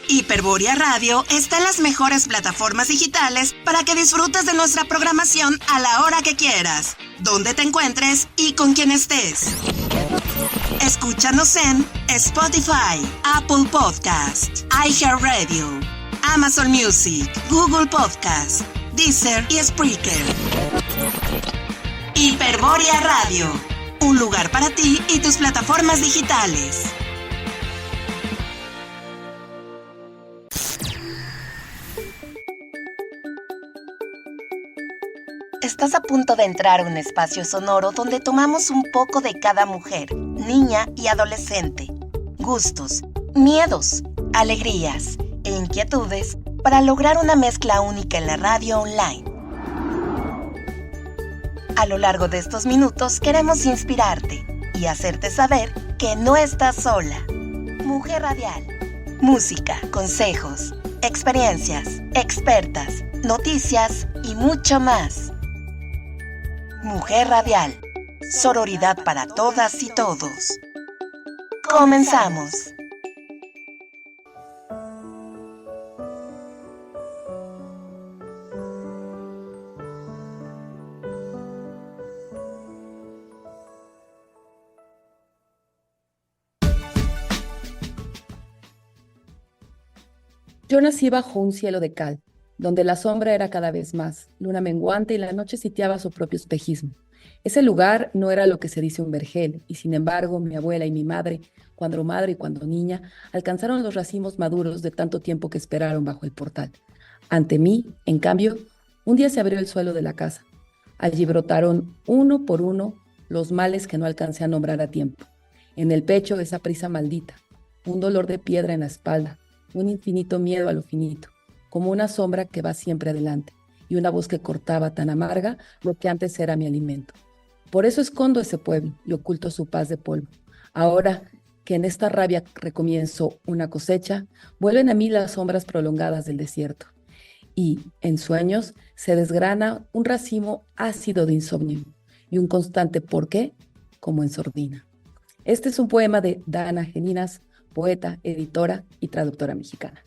Hiperborea Radio está en las mejores plataformas digitales para que disfrutes de nuestra programación a la hora que quieras, donde te encuentres y con quien estés. Escúchanos en Spotify, Apple Podcast, iHeartRadio, Amazon Music, Google Podcast, Deezer y Spreaker. Hiperborea Radio, un lugar para ti y tus plataformas digitales. Estás a punto de entrar a un espacio sonoro donde tomamos un poco de cada mujer, niña y adolescente, gustos, miedos, alegrías e inquietudes para lograr una mezcla única en la radio online. A lo largo de estos minutos queremos inspirarte y hacerte saber que no estás sola. Mujer Radial. Música, consejos, experiencias, expertas, noticias y mucho más. Mujer Radial. Sororidad para todas y todos. Comenzamos. Yo nací bajo un cielo de cal, donde la sombra era cada vez más, luna menguante y la noche sitiaba su propio espejismo. Ese lugar no era lo que se dice un vergel, y sin embargo mi abuela y mi madre, cuando madre y cuando niña, alcanzaron los racimos maduros de tanto tiempo que esperaron bajo el portal. Ante mí, en cambio, un día se abrió el suelo de la casa. Allí brotaron uno por uno los males que no alcancé a nombrar a tiempo. En el pecho esa prisa maldita, un dolor de piedra en la espalda, un infinito miedo a lo finito, como una sombra que va siempre adelante, y una voz que cortaba tan amarga lo que antes era mi alimento. Por eso escondo ese pueblo y oculto su paz de polvo. Ahora que en esta rabia recomienzo una cosecha, vuelven a mí las sombras prolongadas del desierto, y en sueños se desgrana un racimo ácido de insomnio, y un constante ¿por qué? Como en sordina. Este es un poema de Dana Geninas, poeta, editora y traductora mexicana.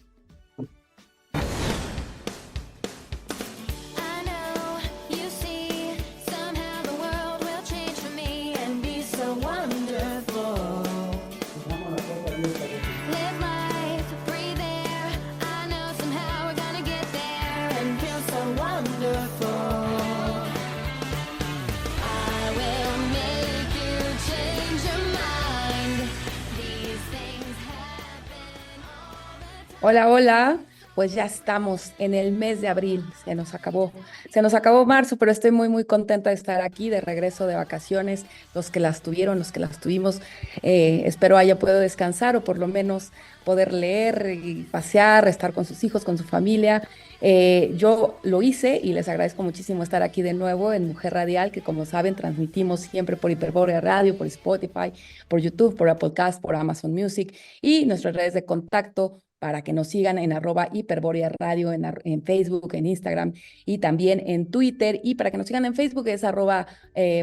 Hola, hola. Pues ya estamos en el mes de abril, se nos acabó marzo, pero estoy muy contenta de estar aquí, de regreso de vacaciones, los que las tuvieron, los que las tuvimos, espero haya podido descansar o por lo menos poder leer y pasear, estar con sus hijos, con su familia. Yo lo hice y les agradezco muchísimo estar aquí de nuevo en Mujer Radial, que como saben transmitimos siempre por Hiperborea Radio, por Spotify, por YouTube, por Apple Podcast, por Amazon Music y nuestras redes de contacto para que nos sigan en @Hiperborea Radio, en Facebook, en Instagram y también en Twitter. Y para que nos sigan en Facebook es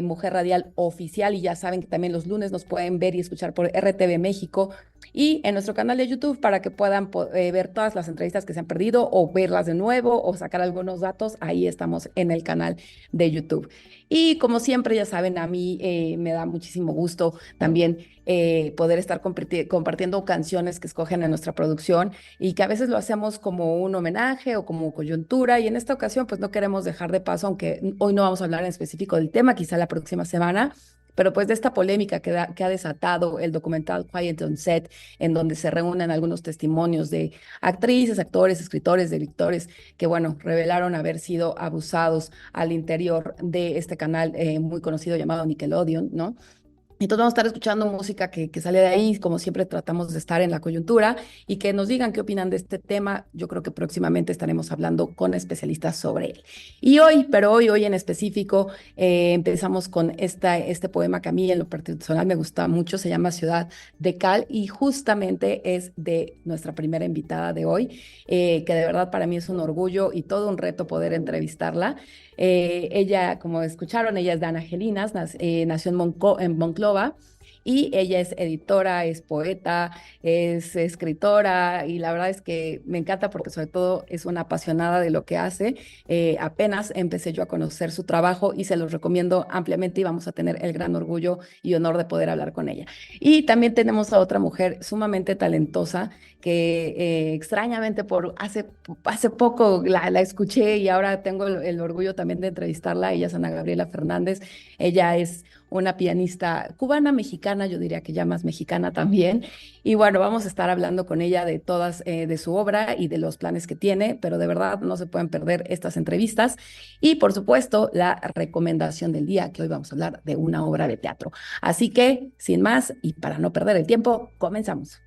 @Mujer Radial Oficial. Y ya saben que también los lunes nos pueden ver y escuchar por RTV México y en nuestro canal de YouTube para que puedan ver todas las entrevistas que se han perdido o verlas de nuevo o sacar algunos datos. Ahí estamos en el canal de YouTube. Y como siempre, ya saben, a mí me da muchísimo gusto también poder estar compartiendo canciones que escogen en nuestra producción y que a veces lo hacemos como un homenaje o como coyuntura, y en esta ocasión pues no queremos dejar de paso, aunque hoy no vamos a hablar en específico del tema, quizá la próxima semana, pero pues de esta polémica que ha desatado el documental Quiet on Set, en donde se reúnen algunos testimonios de actrices, actores, escritores, directores que, bueno, revelaron haber sido abusados al interior de este canal muy conocido llamado Nickelodeon, ¿no? Entonces vamos a estar escuchando música que sale de ahí, como siempre tratamos de estar en la coyuntura y que nos digan qué opinan de este tema. Yo creo que próximamente estaremos hablando con especialistas sobre él. Y hoy en específico, empezamos con este poema que a mí en lo personal me gusta mucho, se llama Ciudad de Cal y justamente es de nuestra primera invitada de hoy, que de verdad para mí es un orgullo y todo un reto poder entrevistarla. Ella, como escucharon, ella es Dana Geninas, nació en Monclova y ella es editora, es poeta, es escritora y la verdad es que me encanta porque sobre todo es una apasionada de lo que hace. Apenas empecé yo a conocer su trabajo y se los recomiendo ampliamente y vamos a tener el gran orgullo y honor de poder hablar con ella. Y también tenemos a otra mujer sumamente talentosa que extrañamente hace poco la escuché y ahora tengo el orgullo también de entrevistarla. Ella es Ana Gabriela Fernández. Ella es una pianista cubana, mexicana, yo diría que ya más mexicana también. Y bueno, vamos a estar hablando con ella de todas, de su obra y de los planes que tiene, pero de verdad no se pueden perder estas entrevistas. Y por supuesto, la recomendación del día, que hoy vamos a hablar de una obra de teatro. Así que, sin más, y para no perder el tiempo, comenzamos.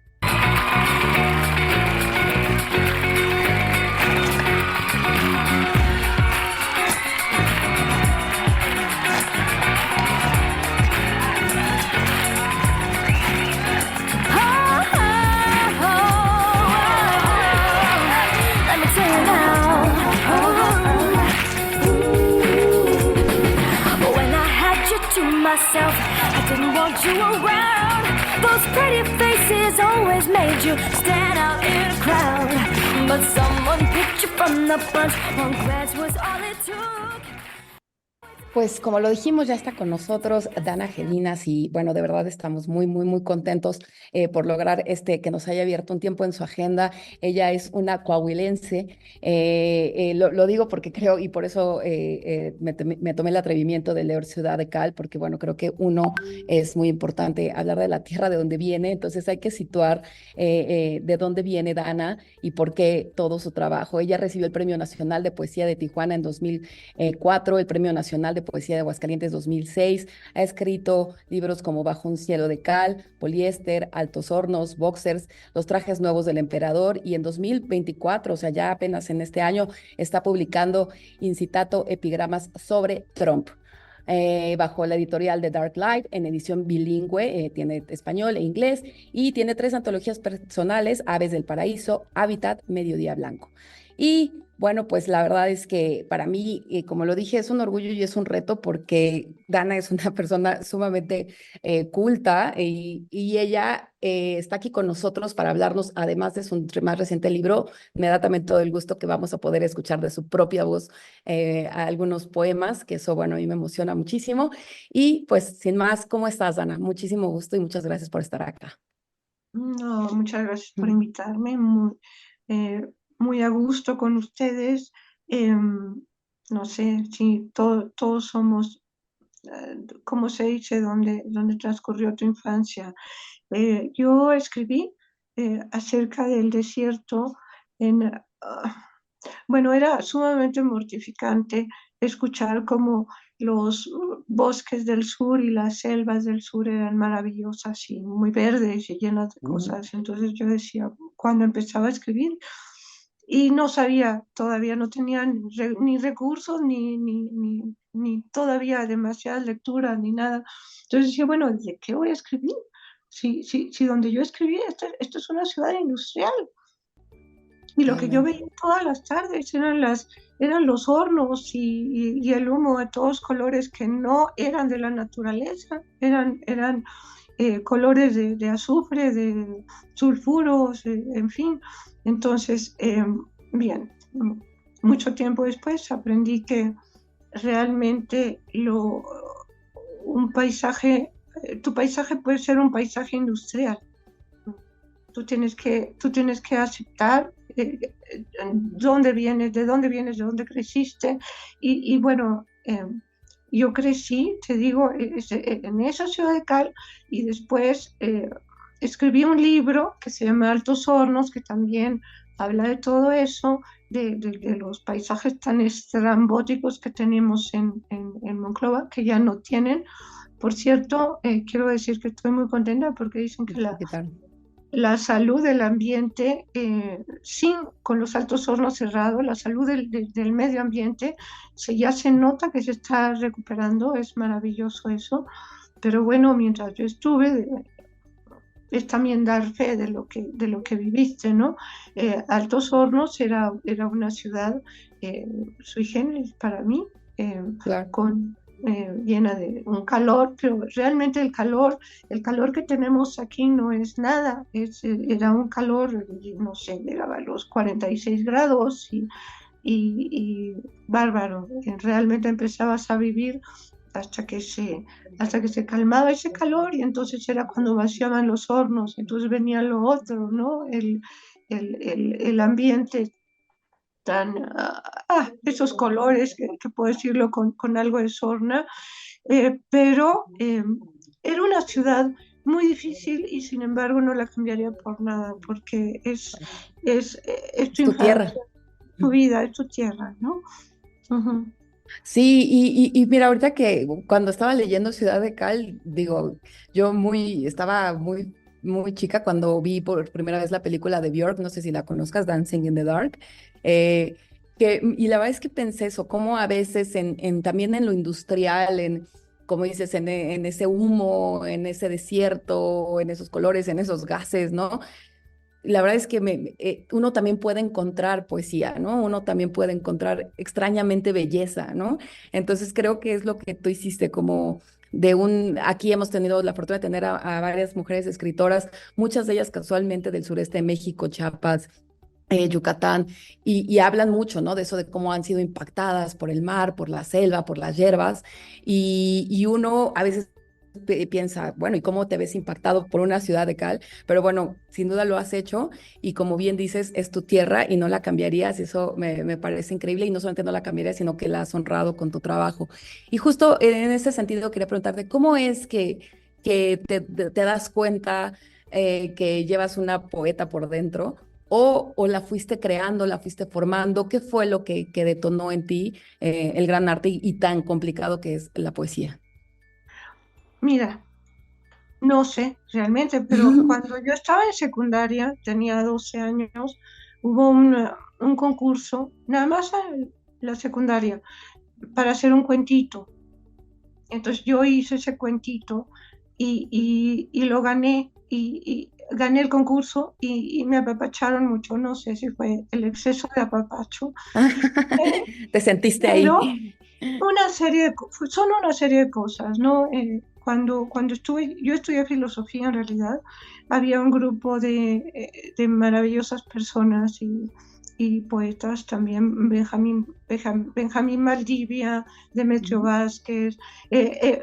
Myself, I didn't want you around. Those pretty faces always made you stand out in a crowd. But someone picked you from the bunch. One glance was all it took. Pues como lo dijimos, ya está con nosotros Dana Gelinas y bueno, de verdad estamos muy contentos por lograr que nos haya abierto un tiempo en su agenda. Ella es una coahuilense, lo digo porque creo y por eso me tomé el atrevimiento de leer Ciudad de Cal, porque bueno, creo que uno es muy importante hablar de la tierra de donde viene, entonces hay que situar de dónde viene Dana y por qué todo su trabajo. Ella recibió el Premio Nacional de Poesía de Tijuana en 2004, el Premio Nacional de Poesía de Aguascalientes 2006, ha escrito libros como Bajo un cielo de cal, Poliéster, Altos hornos, Boxers, Los trajes nuevos del emperador y en 2024, o sea, ya apenas en este año, está publicando Incitato epigramas sobre Trump. Bajo la editorial de Dark Light, en edición bilingüe, tiene español e inglés, y tiene 3 antologías personales: Aves del Paraíso, Hábitat, Mediodía Blanco. Y bueno, pues la verdad es que para mí, como lo dije, es un orgullo y es un reto porque Dana es una persona sumamente culta y ella está aquí con nosotros para hablarnos, además de su más reciente libro. Me da también todo el gusto que vamos a poder escuchar de su propia voz algunos poemas, que eso, bueno, a mí me emociona muchísimo. Y pues, sin más, ¿cómo estás, Dana? Muchísimo gusto y muchas gracias por estar acá. No, muchas gracias por invitarme, muy a gusto con ustedes. No sé si todos somos, ¿cómo se dice? ¿Dónde transcurrió tu infancia? Yo escribí acerca del desierto bueno, era sumamente mortificante escuchar cómo los bosques del sur y las selvas del sur eran maravillosas y muy verdes y llenas de cosas. Entonces yo decía, cuando empezaba a escribir, y no sabía, todavía no tenía ni recursos, ni todavía demasiadas lecturas, ni nada. Entonces decía, bueno, ¿de qué voy a escribir? Si donde yo escribí, esto es una ciudad industrial. Y lo que yo veía todas las tardes eran los hornos y el humo de todos colores que no eran de la naturaleza, eran colores de azufre, de sulfuros, en fin. Entonces, bien, mucho tiempo después aprendí que realmente tu paisaje puede ser un paisaje industrial. Tú tienes que aceptar dónde vienes, de dónde creciste. Y bueno, yo crecí, te digo, en esa ciudad de Cal, y después escribí un libro que se llama Altos hornos, que también habla de todo eso, de los paisajes tan estrambóticos que tenemos en Monclova, que ya no tienen. Por cierto, quiero decir que estoy muy contenta porque dicen que la salud del ambiente, con los altos hornos cerrados, la salud del medio ambiente, ya se nota que se está recuperando, es maravilloso eso. Pero bueno, mientras yo estuve, es también dar fe de lo que viviste, ¿no? Altos Hornos era una ciudad sui generis para mí, Claro. con llena de un calor, pero realmente el calor que tenemos aquí no es nada, era un calor, no sé, llegaba a los 46 grados y bárbaro, realmente empezabas a vivir hasta que hasta que se calmaba ese calor y entonces era cuando vaciaban los hornos, entonces venía lo otro, ¿no? El ambiente tan, esos colores, que puedo decirlo con algo de sorna, pero era una ciudad muy difícil y sin embargo no la cambiaría por nada, porque es tu Es tu tierra. infancia, tu vida, es tu tierra, ¿no? Ujú. Sí, y mira, ahorita que cuando estaba leyendo Ciudad de Cal, digo, estaba muy chica cuando vi por primera vez la película de Björk, no sé si la conozcas, Dancing in the Dark, eh, y la verdad es que pensé eso, cómo a veces también en lo industrial, como dices, en ese humo, en ese desierto, en esos colores, en esos gases, ¿no? La verdad es que uno también puede encontrar poesía, ¿no? Uno también puede encontrar extrañamente belleza, ¿no? Entonces creo que es lo que tú hiciste como aquí hemos tenido la fortuna de tener a varias mujeres escritoras, muchas de ellas casualmente del sureste de México, Chiapas, Yucatán, y hablan mucho, ¿no? De eso, de cómo han sido impactadas por el mar, por la selva, por las hierbas, y uno a veces piensa, bueno, ¿y cómo te ves impactado por una ciudad de Cal? Pero bueno, sin duda lo has hecho, y como bien dices, es tu tierra y no la cambiarías, y eso me parece increíble, y no solamente no la cambiarías, sino que la has honrado con tu trabajo. Y justo en ese sentido quería preguntarte, ¿cómo es que te das cuenta que llevas una poeta por dentro? O la fuiste creando, la fuiste formando, ¿qué fue lo que detonó en ti el gran arte y tan complicado que es la poesía? Mira, no sé realmente, pero cuando yo estaba en secundaria, tenía 12 años, hubo un concurso, nada más en la secundaria, para hacer un cuentito. Entonces yo hice ese cuentito y lo gané y gané el concurso y me apapacharon mucho. No sé si fue el exceso de apapacho, eh, Te sentiste pero ahí. son una serie de cosas, ¿no? Cuando yo estudié filosofía en realidad, había un grupo de maravillosas personas y poetas también, Benjamín Maldivia, Demetrio Ujú. Vázquez,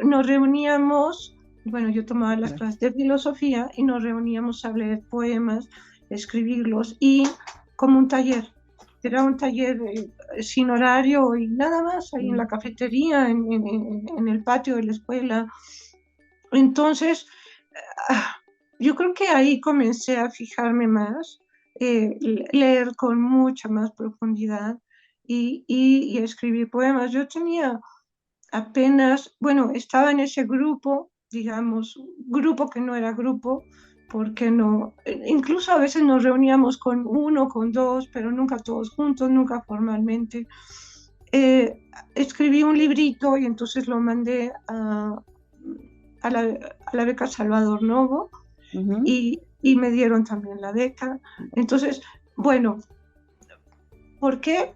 nos reuníamos, bueno, yo tomaba las clases de filosofía y nos reuníamos a leer poemas, escribirlos y como un taller. Era un taller sin horario y nada más, ahí en la Mm. cafetería, en el patio de la escuela. Entonces, ah, yo creo que ahí comencé a fijarme más, leer con mucha más profundidad y escribir poemas. Yo tenía apenas, bueno, estaba en ese grupo, digamos, grupo que no era grupo, porque no, incluso a veces nos reuníamos con uno, con dos, pero nunca todos juntos, nunca formalmente. Escribí un librito y entonces lo mandé a la beca Salvador Novo Ujú. y me dieron también la beca. Entonces, bueno, ¿por qué?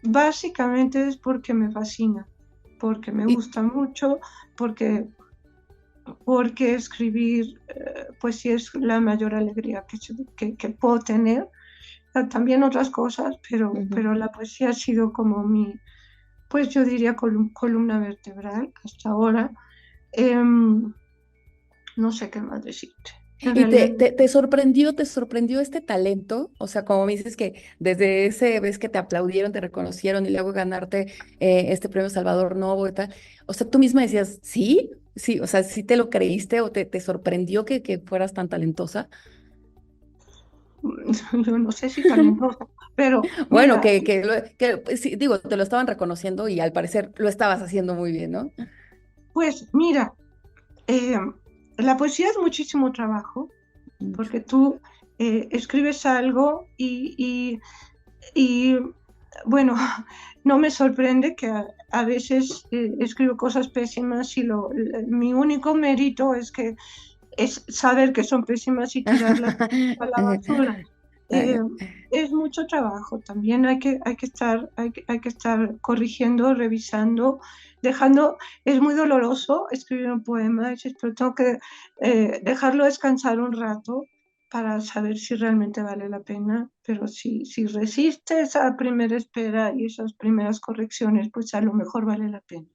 Básicamente es porque me fascina, porque me Y, gusta mucho, porque, porque escribir poesía es la mayor alegría que puedo tener. También otras cosas, ujú. pero la poesía ha sido como pues yo diría columna vertebral hasta ahora. Em, no sé qué más decirte. En ¿Y realidad, te sorprendió este talento? O sea, como me dices que desde ese vez que te aplaudieron, te reconocieron y luego ganarte este premio Salvador Novo y tal. O sea, tú misma decías, sí, sí, o sea, sí te lo creíste o te sorprendió que fueras tan talentosa. yo no sé si talentoso, pero Bueno, mira, pues, sí, digo, te lo estaban reconociendo y al parecer lo estabas haciendo muy bien, ¿no? pues mira, eh, la poesía es muchísimo trabajo, Mucho. porque tú escribes algo y, bueno, no me sorprende que a veces escribo cosas pésimas y mi único mérito es saber que son pésimas y tirarlas a la basura. eh, es mucho trabajo. También hay que estar corrigiendo, revisando, dejando. Es muy doloroso escribir un poema, pero tengo que dejarlo descansar un rato para saber si realmente vale la pena. Pero si resiste esa primera espera y esas primeras correcciones, pues a lo mejor vale la pena.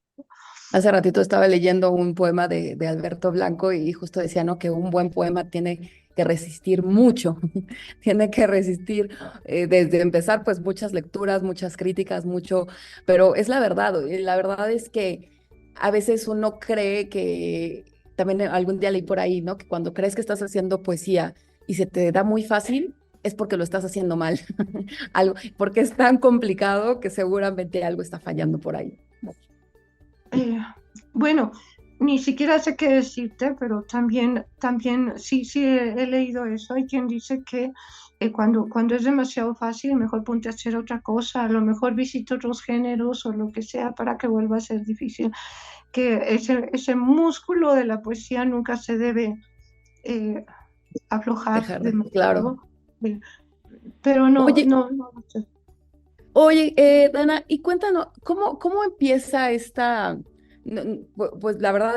Hace ratito estaba leyendo un poema de Alberto Blanco y justo decía, ¿no? Que un buen poema tiene que resistir mucho, tiene que resistir desde empezar, pues muchas lecturas, muchas críticas, mucho, pero es la verdad es que a veces uno cree que, también algún día leí por ahí, ¿no? Que cuando crees que estás haciendo poesía y se te da muy fácil, es porque lo estás haciendo mal, algo, porque es tan complicado que seguramente algo está fallando por ahí. Eh, bueno, ni siquiera sé qué decirte, pero también sí he leído eso. Hay quien dice que cuando es demasiado fácil, mejor ponte a hacer otra cosa, a lo mejor visita otros géneros o lo que sea para que vuelva a ser difícil. Que ese músculo de la poesía nunca se debe eh, aflojar Claro. demasiado. Eh, pero Oye, no sé. Oye, Dana, y cuéntanos, ¿cómo empieza esta? Pues la verdad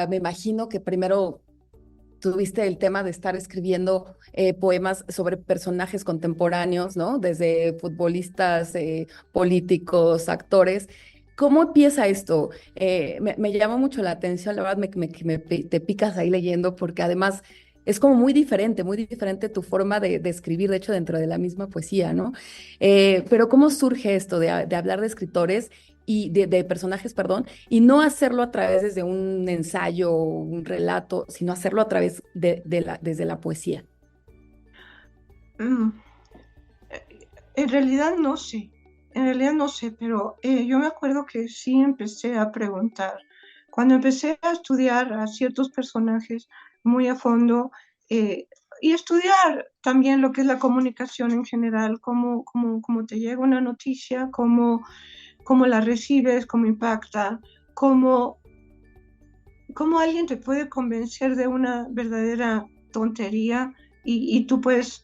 me imagino que primero tuviste el tema de estar escribiendo poemas sobre personajes contemporáneos, ¿no? Desde futbolistas, políticos, actores. ¿Cómo empieza esto? Me llamó mucho la atención, la verdad, te picas ahí leyendo, porque además es como muy diferente tu forma de escribir, de hecho, dentro de la misma poesía, ¿no? Pero ¿cómo surge esto de hablar de escritores y de personajes, perdón, y no hacerlo a través desde un ensayo, un relato, sino hacerlo a través desde la poesía? Mm, En realidad no sé, en realidad no sé, pero yo me acuerdo que sí empecé a preguntar. Cuando empecé a estudiar a ciertos personajes muy a fondo eh, y estudiar también lo que es la comunicación en general, cómo te llega una noticia, cómo la recibes, cómo impacta, cómo, cómo alguien te puede convencer de una verdadera tontería y tú puedes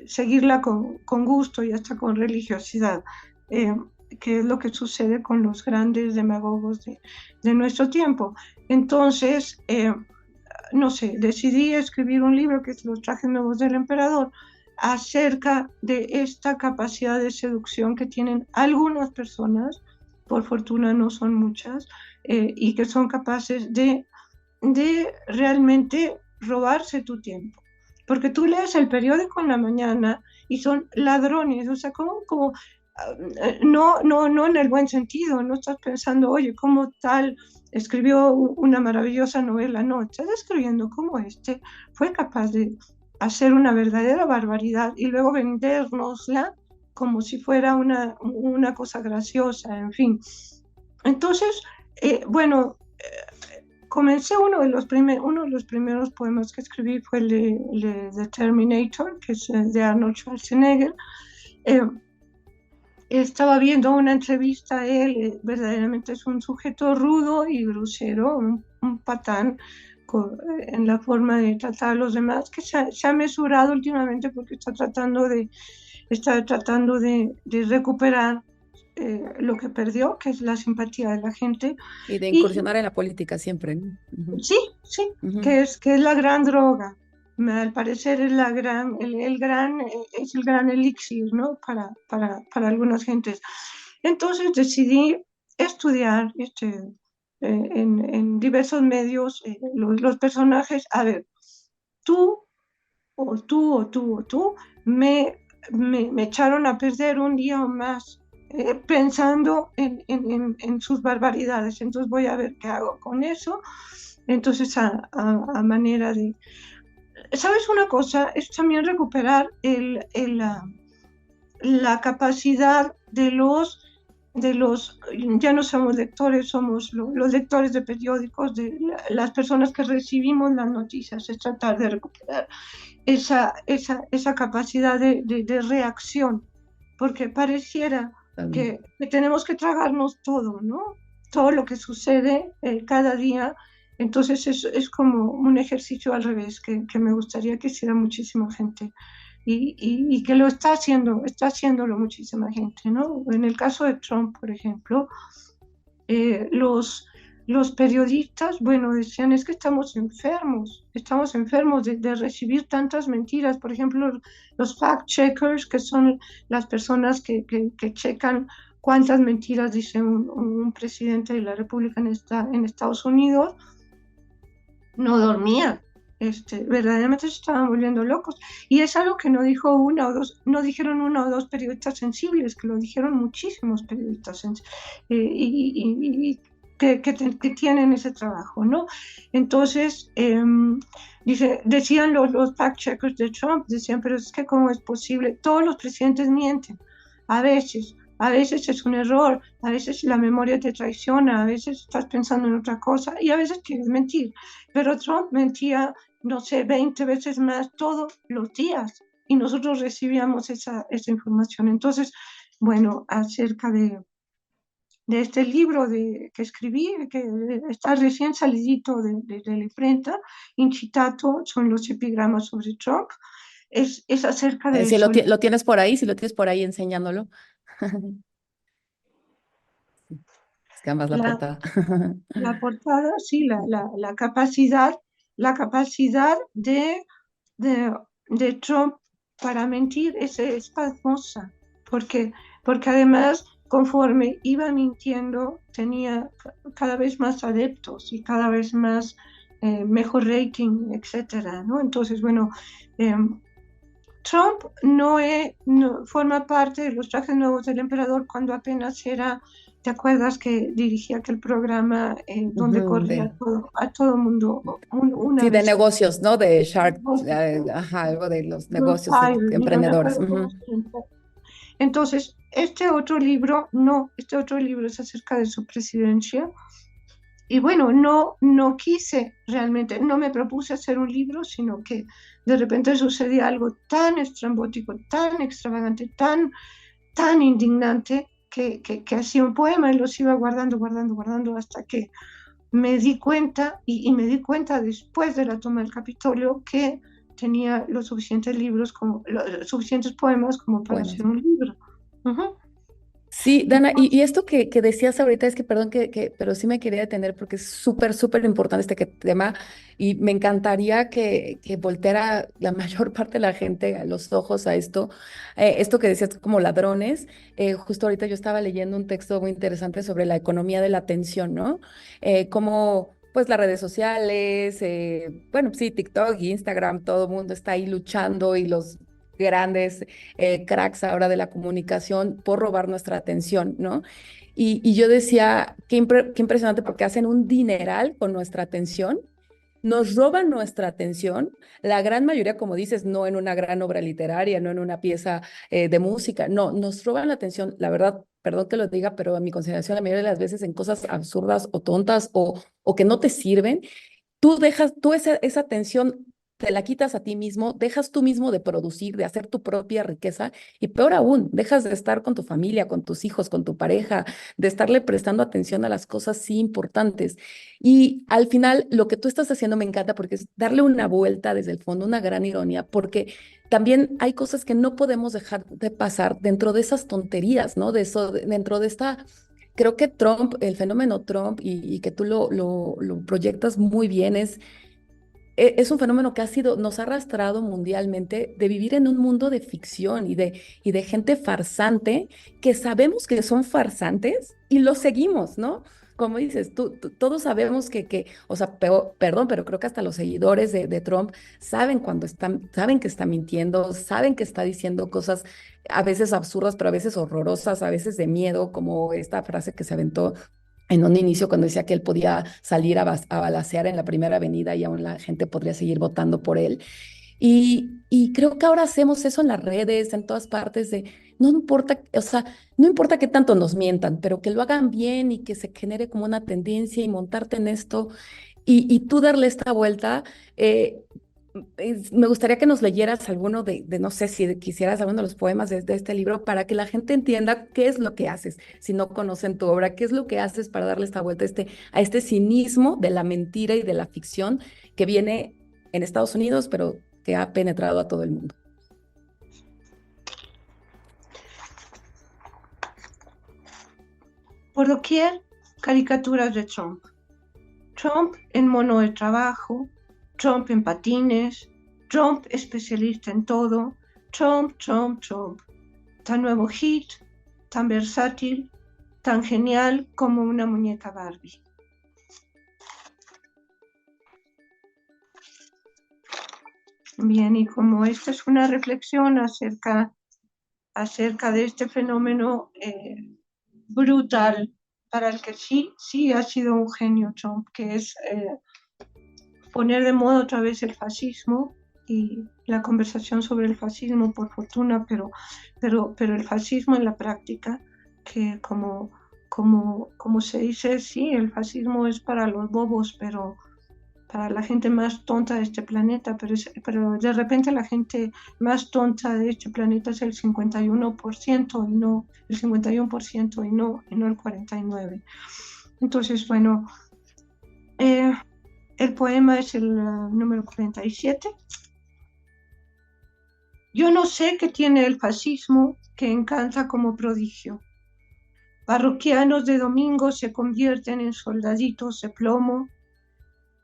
seguirla con gusto y hasta con religiosidad, eh, que es lo que sucede con los grandes demagogos de nuestro tiempo. Entonces, no sé, decidí escribir un libro que es Los trajes nuevos del emperador, acerca de esta capacidad de seducción que tienen algunas personas, por fortuna no son muchas, y que son capaces de realmente robarse tu tiempo. Porque tú lees el periódico en la mañana y son ladrones, o sea, no en el buen sentido, no estás pensando, oye, ¿cómo tal escribió una maravillosa novela? No, estás escribiendo cómo este fue capaz de hacer una verdadera barbaridad y luego vendérnosla como si fuera una cosa graciosa, en fin. Entonces, bueno, comencé uno de los primeros poemas que escribí fue el de The Terminator, que es de Arnold Schwarzenegger. Eh, Estaba viendo una entrevista a él, verdaderamente es un sujeto rudo y grosero, un patán en la forma de tratar a los demás, que se ha mesurado últimamente porque está tratando de recuperar lo que perdió, que es la simpatía de la gente. Y de Y incursionar en la política siempre, ¿no? Ujú, sí, ujú. que es la gran droga. Al parecer es es el gran elixir, ¿no? Para algunas gentes. Entonces decidí estudiar en diversos medios los personajes. A ver, tú tú me echaron a perder un día o más pensando en sus barbaridades. Entonces voy a ver qué hago con eso. Entonces, a manera de... ¿Sabes una cosa? Es también recuperar la capacidad de los, ya no somos lectores, somos los lectores de periódicos, las personas que recibimos las noticias, es tratar de recuperar esa capacidad de reacción, porque pareciera Totalmente. que tenemos que tragarnos todo, ¿no? Todo lo que sucede cada día. Entonces es como un ejercicio al revés que me gustaría que hiciera muchísima gente. y que lo está haciéndolo muchísima gente, ¿no? En el caso de Trump, por ejemplo, eh, los, los periodistas, bueno, decían, es que estamos enfermos de recibir tantas mentiras. Por ejemplo, los fact-checkers, que son las personas que checan cuántas mentiras dice un presidente de la República en Estados Unidos, no dormían. Verdaderamente se estaban volviendo locos. Y es algo que no dijo una o dos, no dijeron uno o dos periodistas sensibles, que lo dijeron muchísimos periodistas y que tienen ese trabajo, ¿no? Entonces, decían los fact-checkers de Trump, decían, pero es que cómo es posible, todos los presidentes mienten, a veces. A veces es un error, a veces la memoria te traiciona, a veces estás pensando en otra cosa y a veces quieres mentir. Pero Trump mentía, no sé, 20 veces más todos los días y nosotros recibíamos esa información. Entonces, bueno, acerca de este libro que escribí, que está recién salidito de la imprenta, Incitato, son los epigramas sobre Trump, es acerca de Si eso. lo tienes por ahí, si lo tienes por ahí enseñándolo. Es que además la La, portada. la portada, sí, la capacidad de, de Trump para mentir es pasmosa, porque, porque además, conforme iba mintiendo, tenía cada vez más adeptos y cada vez más mejor rating, etcétera, ¿no? Entonces, bueno, eh, Trump no forma parte de los trajes nuevos del emperador cuando apenas era, ¿te acuerdas que dirigía aquel programa donde Ujú, corría a todo mundo una sí, de vez? negocios, ¿no? De Shark, ajá, algo de los negocios No me emprendedores. acuerdo cómo Ujú. se llama. Entonces, este otro libro es acerca de su presidencia. Y bueno, no quise realmente, no me propuse hacer un libro, sino que de repente sucedía algo tan estrambótico, tan extravagante, tan indignante, que hacía un poema y los iba guardando, guardando, guardando, hasta que me di cuenta, y me di cuenta después de la toma del Capitolio, que tenía los suficientes los suficientes poemas como para Bueno. hacer un libro. Ujú. Sí, Dana, y esto que decías ahorita es que, perdón, pero sí me quería detener porque es súper, súper importante tema y me encantaría que volteara la mayor parte de la gente a los ojos a esto. Esto que decías como ladrones, justo ahorita yo estaba leyendo un texto muy interesante sobre la economía de la atención, ¿no? Cómo, pues las redes sociales, bueno, sí, TikTok, Instagram, todo el mundo está ahí luchando y los grandes cracks ahora de la comunicación por robar nuestra atención, ¿no? Y yo decía, qué impresionante porque hacen un dineral con nuestra atención, nos roban nuestra atención, la gran mayoría, como dices, no en una gran obra literaria, no en una pieza de música, no, nos roban la atención, la verdad, perdón que lo diga, pero a mi consideración, la mayoría de las veces en cosas absurdas o tontas o que no te sirven, tú esa atención te la quitas a ti mismo, dejas tú mismo de producir, de hacer tu propia riqueza y peor aún, dejas de estar con tu familia, con tus hijos, con tu pareja, de estarle prestando atención a las cosas sí importantes. Y al final lo que tú estás haciendo me encanta porque es darle una vuelta desde el fondo, una gran ironía, porque también hay cosas que no podemos dejar de pasar dentro de esas tonterías, ¿no? Dentro de esta. Creo que Trump, el fenómeno Trump, y que tú lo proyectas muy bien, es un fenómeno que nos ha arrastrado mundialmente de vivir en un mundo de ficción y de gente farsante que sabemos que son farsantes y los seguimos, ¿no? Como dices, todos sabemos o sea, perdón, pero creo que hasta los seguidores de Trump saben que está mintiendo, saben que está diciendo cosas a veces absurdas, pero a veces horrorosas, a veces de miedo, como esta frase que se aventó en un inicio cuando decía que él podía salir a balacear en la primera avenida y aún la gente podría seguir votando por él. Y creo que ahora hacemos eso en las redes, en todas partes, no importa, o sea, no importa qué tanto nos mientan, pero que lo hagan bien y que se genere como una tendencia y montarte en esto y tú darle esta vuelta. Me gustaría que nos leyeras alguno no sé si quisieras alguno de los poemas de este libro para que la gente entienda qué es lo que haces, si no conocen tu obra, qué es lo que haces para darle esta vuelta a este cinismo de la mentira y de la ficción que viene en Estados Unidos, pero que ha penetrado a todo el mundo. Por doquier, caricaturas de Trump. Trump en mono de trabajo, Trump en patines, Trump especialista en todo, Trump, Trump, Trump. Tan nuevo hit, tan versátil, tan genial como una muñeca Barbie. Bien, y como esta es una reflexión acerca de este fenómeno brutal, para el que sí ha sido un genio Trump, que es poner de moda otra vez el fascismo y la conversación sobre el fascismo, por fortuna, pero el fascismo en la práctica, que como se dice, sí, el fascismo es para los bobos, pero para la gente más tonta de este planeta, pero de repente la gente más tonta de este planeta es el 51% y no el 51% y no el 49%. Entonces, bueno, el poema es el número 47. Yo no sé qué tiene el fascismo que encanta como prodigio. Parroquianos de domingo se convierten en soldaditos de plomo,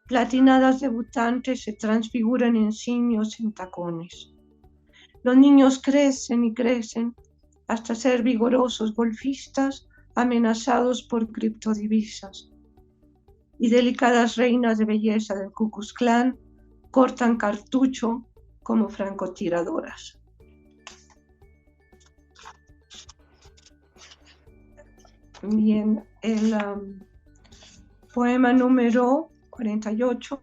platinadas debutantes se transfiguran en simios en tacones. Los niños crecen y crecen hasta ser vigorosos golfistas amenazados por criptodivisas. Y delicadas reinas de belleza del Ku Klux Klan cortan cartucho como francotiradoras. Bien, el poema número 48.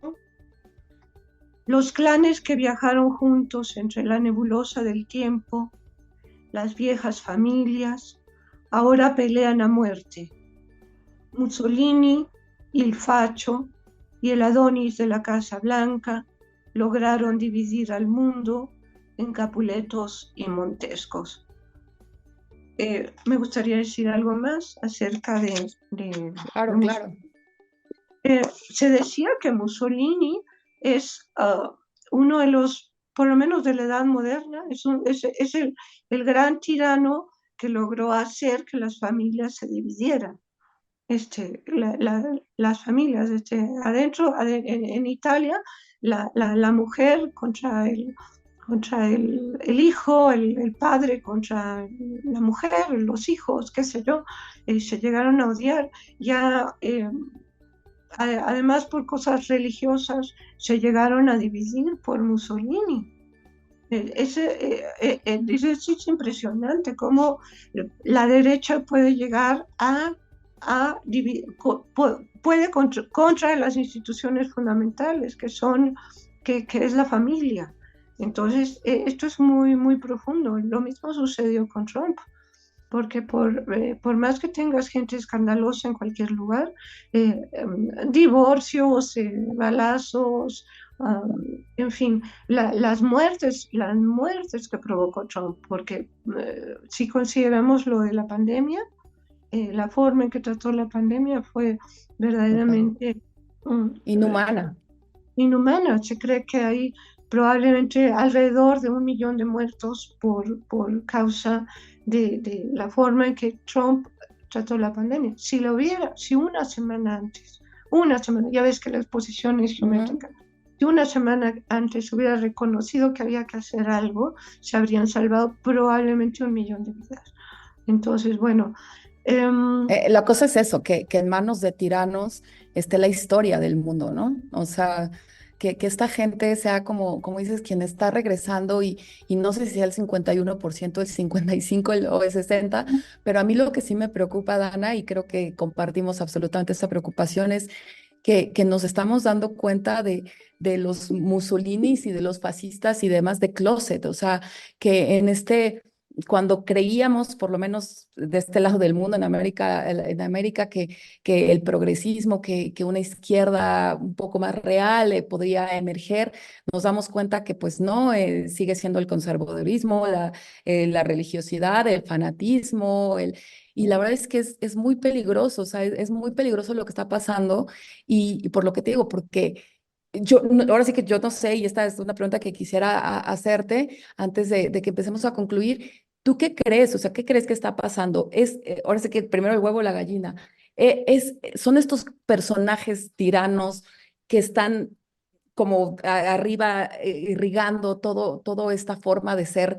Los clanes que viajaron juntos entre la nebulosa del tiempo, las viejas familias, ahora pelean a muerte. Mussolini, il Facho y el Adonis de la Casa Blanca lograron dividir al mundo en Capuletos y Montescos. Me gustaría decir algo más acerca de Claro, claro. Se decía que Mussolini es uno de los, por lo menos de la edad moderna, es el gran tirano que logró hacer que las familias se dividieran. Las familias, adentro, en Italia, la mujer contra el hijo, el padre contra la mujer, los hijos, qué sé yo, se llegaron a odiar. Ya, además, por cosas religiosas, se llegaron a dividir por Mussolini. Es impresionante cómo la derecha puede llegar a puede contra las instituciones fundamentales que es la familia. Entonces, esto es muy, muy profundo. Lo mismo sucedió con Trump, porque por más que tengas gente escandalosa en cualquier lugar, divorcios, balazos, en fin, las muertes que provocó Trump, porque si consideramos lo de la pandemia, la forma en que trató la pandemia fue verdaderamente inhumana. Inhumana. Se cree que hay probablemente alrededor de 1 millón de muertos por causa de la forma en que Trump trató la pandemia. Si una semana antes, ya ves que la exposición es geométrica, si una semana antes hubiera reconocido que había que hacer algo, se habrían salvado probablemente 1 millón de vidas. Entonces, bueno, la cosa es eso, que en manos de tiranos esté la historia del mundo, ¿no? O sea, que esta gente sea como dices, quien está regresando y no sé si sea el 51%, el 55% o el 60%, pero a mí lo que sí me preocupa, Dana, y creo que compartimos absolutamente esa preocupación, es que nos estamos dando cuenta de los Mussolinis y de los fascistas y demás de closet, o sea, que cuando creíamos, por lo menos de este lado del mundo, en América, que el progresismo, que una izquierda un poco más real podría emerger, nos damos cuenta que pues no, sigue siendo el conservadurismo, la religiosidad, el fanatismo, y la verdad es que es muy peligroso, o sea, es muy peligroso lo que está pasando, y por lo que te digo, porque ahora sí que yo no sé, y esta es una pregunta que quisiera hacerte antes de que empecemos a concluir. ¿Tú qué crees? O sea, ¿qué crees que está pasando? Ahora sí que primero el huevo o la gallina. Son estos personajes tiranos que están como arriba, irrigando toda esta forma de ser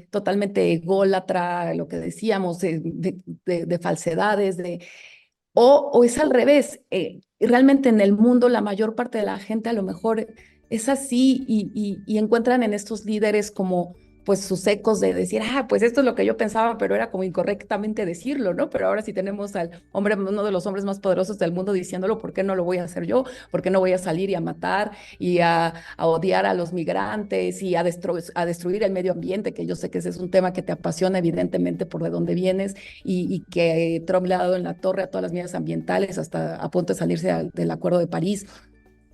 totalmente ególatra, lo que decíamos, de falsedades, o es al revés. Realmente en el mundo la mayor parte de la gente a lo mejor es así y encuentran en estos líderes como pues sus ecos de decir, pues esto es lo que yo pensaba, pero era como incorrectamente decirlo, ¿no? Pero ahora sí tenemos al hombre, uno de los hombres más poderosos del mundo diciéndolo, ¿por qué no lo voy a hacer yo? ¿Por qué no voy a salir y a matar y a odiar a los migrantes y a destruir el medio ambiente? Que yo sé que ese es un tema que te apasiona evidentemente por de dónde vienes y que Trump le ha dado en la torre a todas las medidas ambientales hasta a punto de salirse del Acuerdo de París.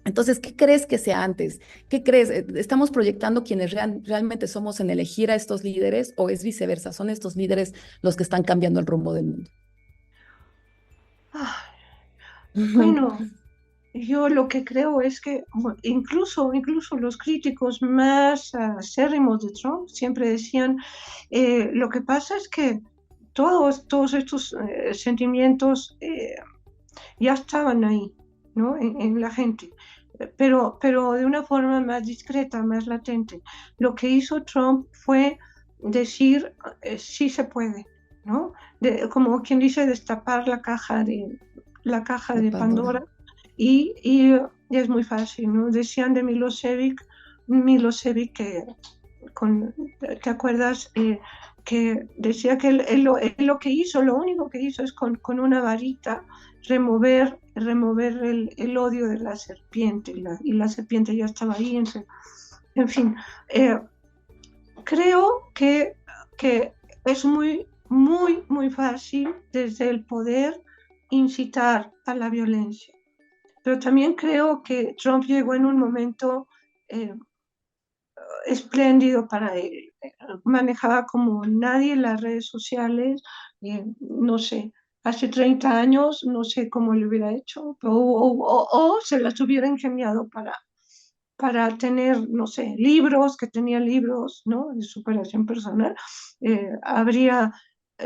Entonces, ¿qué crees que sea antes? ¿Qué crees? ¿Estamos proyectando quienes realmente somos en elegir a estos líderes o es viceversa? ¿Son estos líderes los que están cambiando el rumbo del mundo? Ah, bueno, yo lo que creo es que incluso los críticos más acérrimos de Trump siempre decían, lo que pasa es que todos estos sentimientos ya estaban ahí, ¿no? En la gente, pero de una forma más discreta, más latente. Lo que hizo Trump fue decir, sí se puede, ¿no? Como quien dice, destapar la caja de Pandora. Pandora y es muy fácil, ¿no? Decían de Milosevic ¿te acuerdas? Que decía que él lo que hizo, lo único que hizo es con una varita remover el odio de la serpiente y la serpiente ya estaba ahí. En fin, creo que es muy fácil desde el poder incitar a la violencia, pero también creo que Trump llegó en un momento eh, espléndido para él. Manejaba como nadie las redes sociales, no sé, hace 30 años, no sé cómo lo hubiera hecho, o se las hubiera ingeniado para tener, no sé, libros, que tenía libros, ¿no? De superación personal, habría,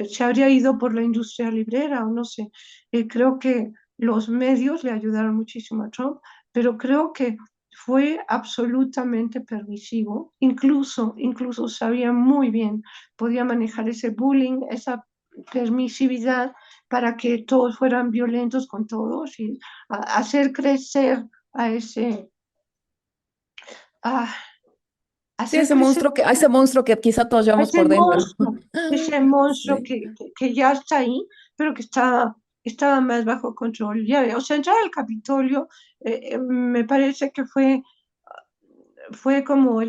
se habría ido por la industria librera o no sé. Creo que los medios le ayudaron muchísimo a Trump, pero creo que fue absolutamente permisivo, incluso sabía muy bien, podía manejar ese bullying, esa permisividad para que todos fueran violentos con todos y hacer crecer a a Sí, hacer crecer ese monstruo que quizá todos a llevamos por dentro. ese monstruo Sí. que ya está ahí, pero que estaba más bajo control. Ya, o sea, entrar al Capitolio me parece que fue como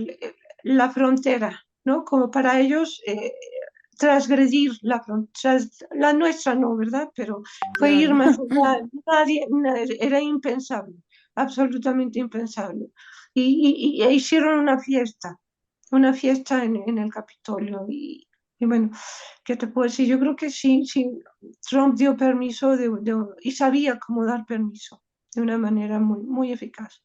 la frontera, ¿no? Como para ellos transgredir la nuestra no, ¿verdad? Pero fue ir Claro. más allá. Era impensable, absolutamente impensable. E hicieron una fiesta en el Capitolio. Y bueno, ¿qué te puedo decir? Yo creo que sí, Trump dio permiso y sabía cómo dar permiso de una manera muy eficaz.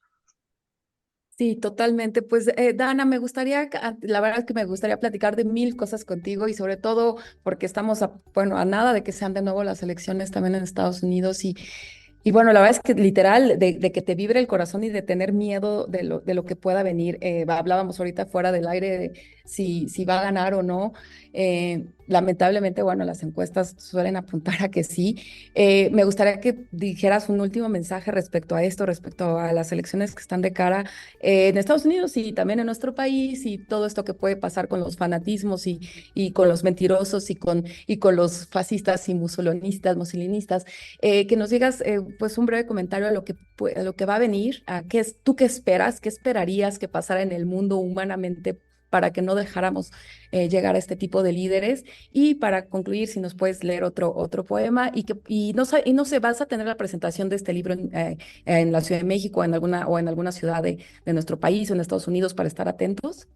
Sí, totalmente. Pues Dana, la verdad es que me gustaría platicar de mil cosas contigo y sobre todo porque estamos bueno, a nada de que sean de nuevo las elecciones también en Estados Unidos y bueno, la verdad es que literal, de que te vibre el corazón y de tener miedo de lo que pueda venir. Hablábamos ahorita fuera del aire de si va a ganar o no. Lamentablemente, bueno, las encuestas suelen apuntar a que sí. Me gustaría que dijeras un último mensaje respecto a esto, respecto a las elecciones que están de cara en Estados Unidos y también en nuestro país y todo esto que puede pasar con los fanatismos y con los mentirosos y con los fascistas y musolinistas, que nos digas pues un breve comentario a lo que va a venir, tú qué esperas, qué esperarías que pasara en el mundo humanamente para que no dejáramos llegar a este tipo de líderes y para concluir, si nos puedes leer otro poema y no sé, vas a tener la presentación de este libro en la Ciudad de México o en alguna ciudad de nuestro país o en Estados Unidos para estar atentos.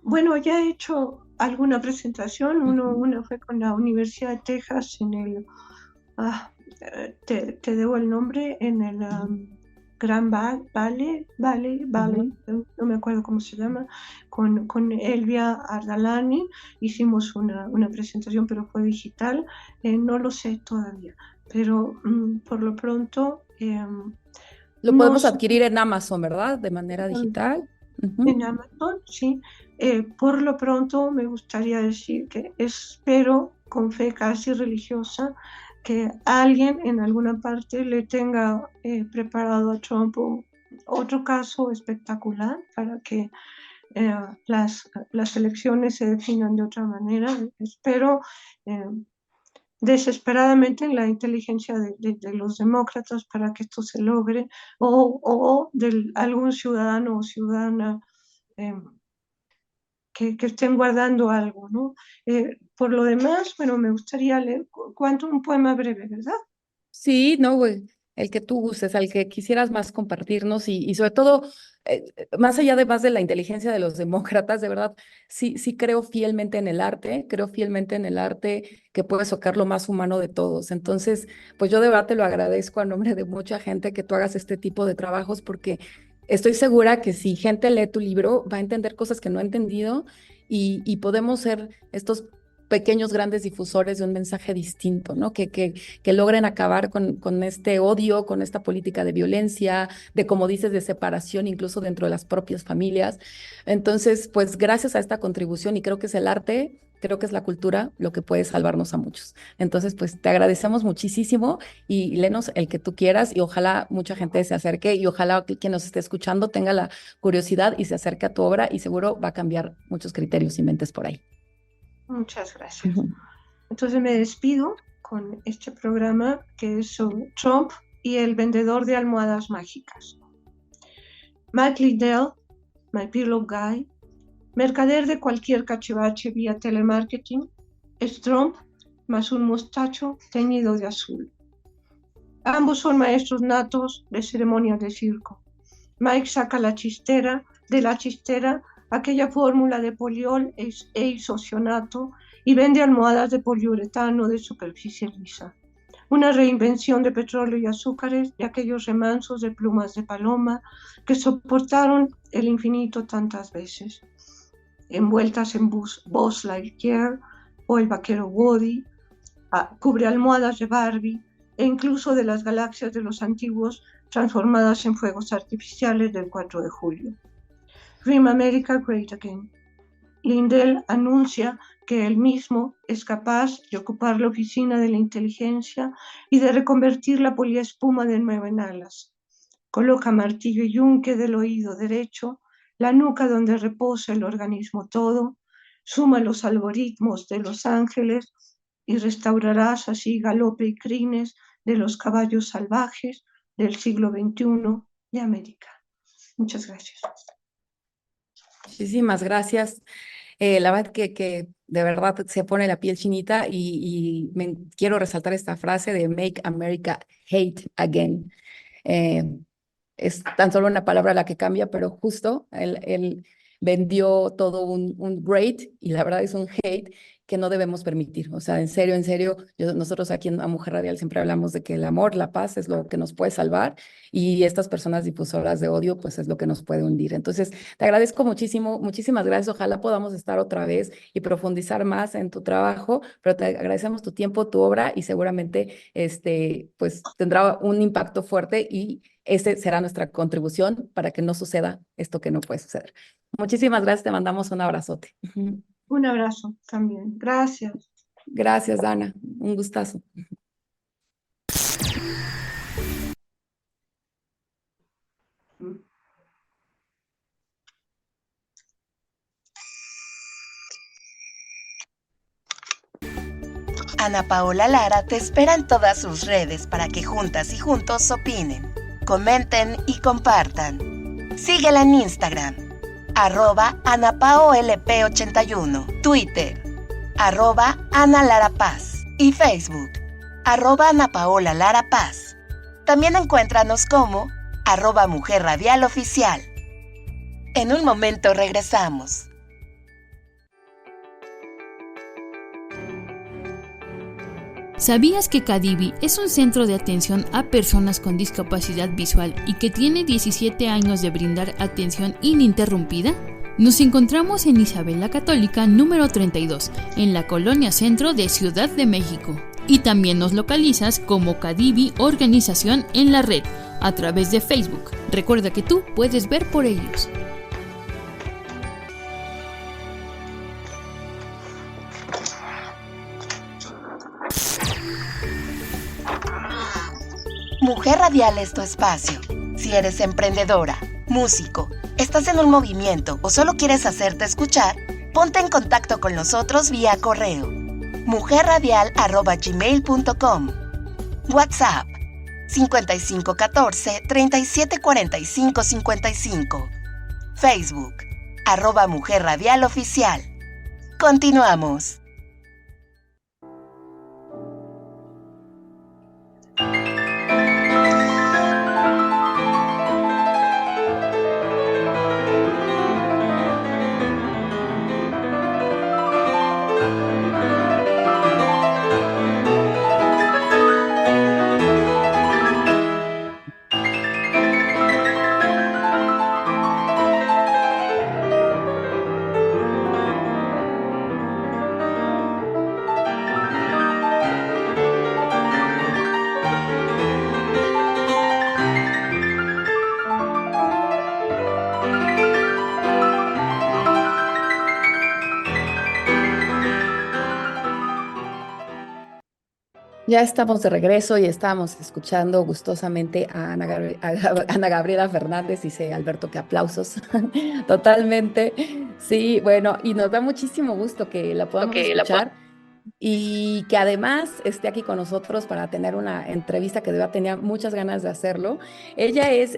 Bueno, ya he hecho alguna presentación. Ujú. Una fue con la Universidad de Texas en el, ah, te debo el nombre, en el Vale, no me acuerdo cómo se llama, con Elvia Ardalani, hicimos una presentación, pero fue digital, no lo sé todavía, pero por lo pronto Lo no podemos sé, adquirir en Amazon, ¿verdad? De manera digital. Ujú. en Amazon, sí. Por lo pronto me gustaría decir que espero con fe casi religiosa que alguien en alguna parte le tenga preparado a Trump otro caso espectacular para que eh, las elecciones se definan de otra manera. Espero eh, desesperadamente en la inteligencia de los demócratas para que esto se logre o de algún ciudadano o ciudadana eh, que estén guardando algo, ¿no? Por lo demás, bueno, me gustaría leer un poema breve, ¿verdad? Sí, no, güey, el que tú gustes, al que quisieras más compartirnos y sobre todo, más allá de más de la inteligencia de los demócratas, de verdad, sí creo fielmente en el arte, creo fielmente en el arte que puede tocar lo más humano de todos. Entonces, pues yo de verdad te lo agradezco a nombre de mucha gente que tú hagas este tipo de trabajos porque estoy segura que si gente lee tu libro va a entender cosas que no ha entendido y podemos ser estos pequeños, grandes difusores de un mensaje distinto, ¿no? Que logren acabar con este odio, con esta política de violencia, de, como dices, de separación, incluso dentro de las propias familias. Entonces, pues gracias a esta contribución, y creo que es el arte, creo que es la cultura lo que puede salvarnos a muchos. Entonces, pues te agradecemos muchísimo y léenos el que tú quieras y ojalá mucha gente se acerque y ojalá que quien nos esté escuchando tenga la curiosidad y se acerque a tu obra y seguro va a cambiar muchos criterios y mentes por ahí. Muchas gracias. Entonces me despido con este programa que es sobre Trump y el vendedor de almohadas mágicas. Mike Lindell, my pillow guy, mercader de cualquier cachivache vía telemarketing, es Trump más un mostacho teñido de azul. Ambos son maestros natos de ceremonias de circo. Mike saca de la chistera aquella fórmula de poliol e isocionato y vende almohadas de poliuretano de superficie lisa. Una reinvención de petróleo y azúcares de aquellos remansos de plumas de paloma que soportaron el infinito tantas veces. Envueltas en Buzz Lightyear o el vaquero Woody, cubre almohadas de Barbie e incluso de las galaxias de los antiguos transformadas en fuegos artificiales del 4 de julio. Dream America Great Again. Lindell anuncia que él mismo es capaz de ocupar la oficina de la inteligencia y de reconvertir la poliespuma de nuevo en alas. Coloca martillo y yunque del oído derecho, la nuca donde reposa el organismo todo, suma los algoritmos de los ángeles y restaurarás así galope y crines de los caballos salvajes del siglo XXI de América. Muchas gracias. Muchísimas gracias. La verdad que de verdad se pone la piel chinita y quiero resaltar esta frase de Make America Hate Again. Eh, es tan solo una palabra la que cambia, pero justo él vendió todo un great y la verdad es un hate que no debemos permitir. O sea, en serio, nosotros aquí en A Mujer Radial siempre hablamos de que el amor, la paz es lo que nos puede salvar y estas personas difusoras de odio, pues es lo que nos puede hundir. Entonces, te agradezco muchísimo, muchísimas gracias. Ojalá podamos estar otra vez y profundizar más en tu trabajo, pero te agradecemos tu tiempo, tu obra y seguramente pues tendrá un impacto fuerte y esa será nuestra contribución para que no suceda esto que no puede suceder. Muchísimas gracias, te mandamos un abrazote. Un abrazo también. Gracias. Gracias, Dana. Un gustazo. Ana Paola Lara te espera en todas sus redes para que juntas y juntos opinen, comenten y compartan. Síguela en Instagram, @AnaPaoLP81, Twitter, @AnaLaraPaz y Facebook, @AnaPaolaLaraPaz. También encuéntranos como @MujerRadialOficial. En un momento regresamos. ¿Sabías que Cadivi es un centro de atención a personas con discapacidad visual y que tiene 17 años de brindar atención ininterrumpida? Nos encontramos en Isabel la Católica número 32, en la Colonia Centro de Ciudad de México. Y también nos localizas como Cadivi Organización en la red, a través de Facebook. Recuerda que tú puedes ver por ellos. Mujer Radial es tu espacio. Si eres emprendedora, músico, estás en un movimiento o solo quieres hacerte escuchar, ponte en contacto con nosotros vía correo mujerradial@gmail.com, WhatsApp 5514 3745 55, Facebook @Mujer Radial Oficial. Continuamos. Ya estamos de regreso y estábamos escuchando gustosamente a Ana Gabriela Fernández. Dice Alberto que aplausos. Totalmente. Sí, bueno, y nos da muchísimo gusto que la podamos escuchar y que además esté aquí con nosotros para tener una entrevista que de verdad tenía muchas ganas de hacerlo. Ella es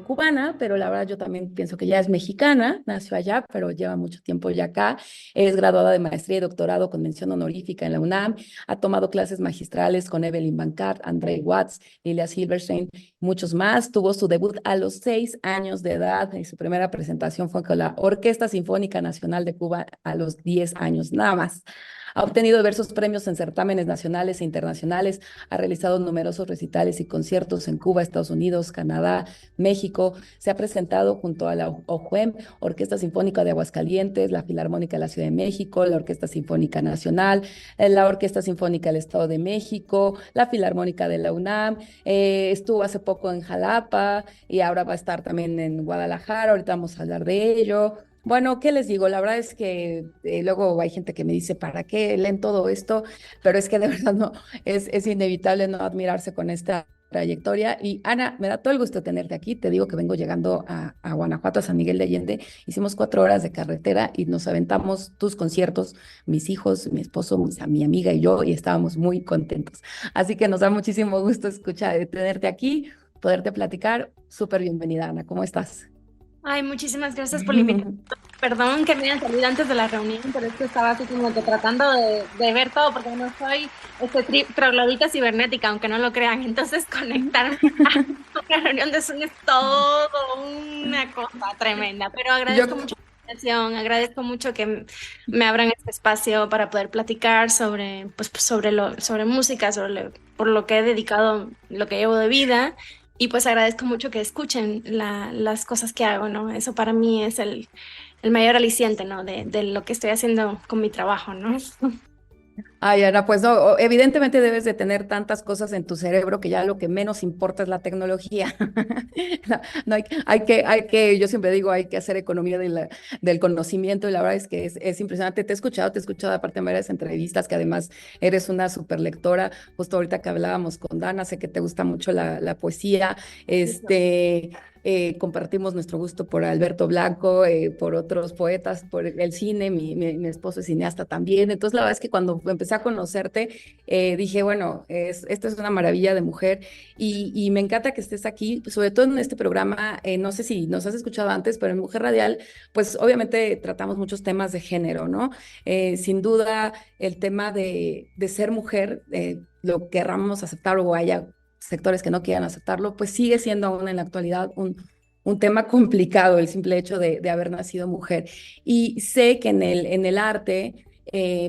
cubana, pero la verdad yo también pienso que ella es mexicana, nació allá, pero lleva mucho tiempo ya acá. Es graduada de maestría y doctorado con mención honorífica en la UNAM. Ha tomado clases magistrales con Evelyn Bancart, André Watts, Lilia Silverstein, muchos más. Tuvo su debut a los 6 años de edad y su primera presentación fue con la Orquesta Sinfónica Nacional de Cuba a los 10 años, nada más. Ha obtenido diversos premios en certámenes nacionales e internacionales, ha realizado numerosos recitales y conciertos en Cuba, Estados Unidos, Canadá, México. Se ha presentado junto a la OJUEM, Orquesta Sinfónica de Aguascalientes, la Filarmónica de la Ciudad de México, la Orquesta Sinfónica Nacional, la Orquesta Sinfónica del Estado de México, la Filarmónica de la UNAM. Estuvo hace poco en Jalapa y ahora va a estar también en Guadalajara. Ahorita vamos a hablar de ello. Bueno, ¿qué les digo? La verdad es que luego hay gente que me dice, ¿para qué leen todo esto? Pero es que de verdad no, es inevitable no admirarse con esta trayectoria. Y Ana, me da todo el gusto tenerte aquí. Te digo que vengo llegando a Guanajuato, a San Miguel de Allende. Hicimos 4 horas de carretera y nos aventamos tus conciertos, mis hijos, mi esposo, mi amiga y yo, y estábamos muy contentos. Así que nos da muchísimo gusto tenerte aquí, poderte platicar. Súper bienvenida, Ana. ¿Cómo estás? Ay, muchísimas gracias por la invitación. Perdón que me hayan salido antes de la reunión, pero es que estaba así como que tratando de ver todo, porque no soy troglodita cibernética, aunque no lo crean. Entonces, conectarme a una reunión de Zoom es todo una cosa tremenda. Pero agradezco mucho la invitación, agradezco mucho que me abran este espacio para poder platicar sobre, pues, sobre música, por lo que he dedicado, lo que llevo de vida. Y pues agradezco mucho que escuchen las cosas que hago, ¿no? Eso para mí es el mayor aliciente, ¿no? De lo que estoy haciendo con mi trabajo, ¿no? Ay, Ana, pues no, evidentemente debes de tener tantas cosas en tu cerebro que ya lo que menos importa es la tecnología. No, yo siempre digo, hay que hacer economía del conocimiento y la verdad es que es impresionante. Te he escuchado aparte en varias entrevistas que además eres una super lectora. Justo ahorita que hablábamos con Dana, sé que te gusta mucho la poesía. Compartimos nuestro gusto por Alberto Blanco, por otros poetas, por el cine, mi esposo es cineasta también. Entonces la verdad es que cuando empecé a conocerte, dije, bueno, esta es una maravilla de mujer y me encanta que estés aquí, sobre todo en este programa. No sé si nos has escuchado antes, pero en Mujer Radial, pues obviamente tratamos muchos temas de género, ¿no? Sin duda, el tema de ser mujer, lo querramos aceptar o haya sectores que no quieran aceptarlo, pues sigue siendo aún en la actualidad un tema complicado, el simple hecho de haber nacido mujer. Y sé que en el arte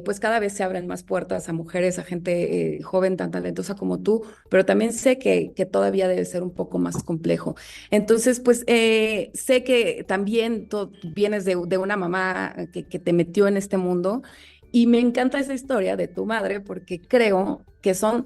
pues cada vez se abren más puertas a mujeres, a gente joven tan talentosa como tú, pero también sé que todavía debe ser un poco más complejo. Entonces, pues sé que también tú vienes de una mamá que te metió en este mundo y me encanta esa historia de tu madre porque creo que son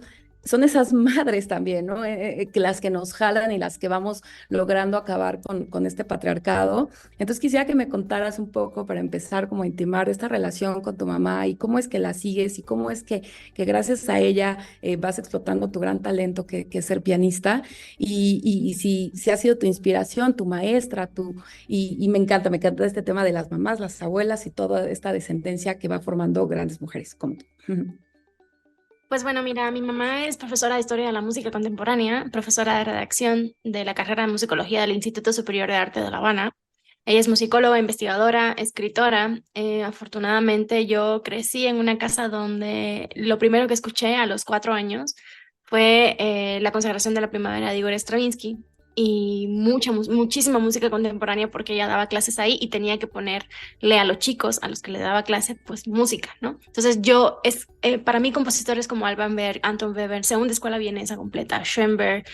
esas madres también, ¿no? Que las que nos jalan y las que vamos logrando acabar con este patriarcado. Entonces quisiera que me contaras un poco para empezar como a intimar esta relación con tu mamá y cómo es que la sigues y cómo es que gracias a ella vas explotando tu gran talento que es ser pianista y si ha sido tu inspiración, tu maestra, y me encanta este tema de las mamás, las abuelas y toda esta descendencia que va formando grandes mujeres como tú. Pues bueno, mira, mi mamá es profesora de Historia de la Música Contemporánea, profesora de redacción de la carrera de Musicología del Instituto Superior de Arte de La Habana. Ella es musicóloga, investigadora, escritora. Afortunadamente yo crecí en una casa donde lo primero que escuché a los 4 años fue la consagración de la primavera de Igor Stravinsky y muchísima música contemporánea porque ella daba clases ahí y tenía que ponerle a los chicos a los que le daba clase pues música, ¿no? Entonces para mí compositores como Alban Berg, Anton Webern, segunda escuela vienesa completa, Schoenberg,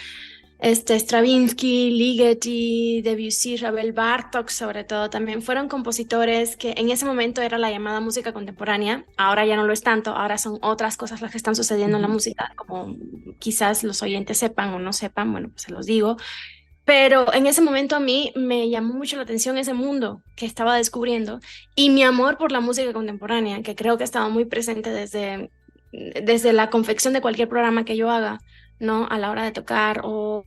Stravinsky, Ligeti, Debussy, Ravel, Bartók, sobre todo, también fueron compositores que en ese momento era la llamada música contemporánea. Ahora ya no lo es tanto, ahora son otras cosas las que están sucediendo en la música, como quizás los oyentes sepan o no sepan, bueno, pues se los digo. Pero en ese momento a mí me llamó mucho la atención ese mundo que estaba descubriendo y mi amor por la música contemporánea, que creo que estaba muy presente desde la confección de cualquier programa que yo haga, ¿no? A la hora de tocar o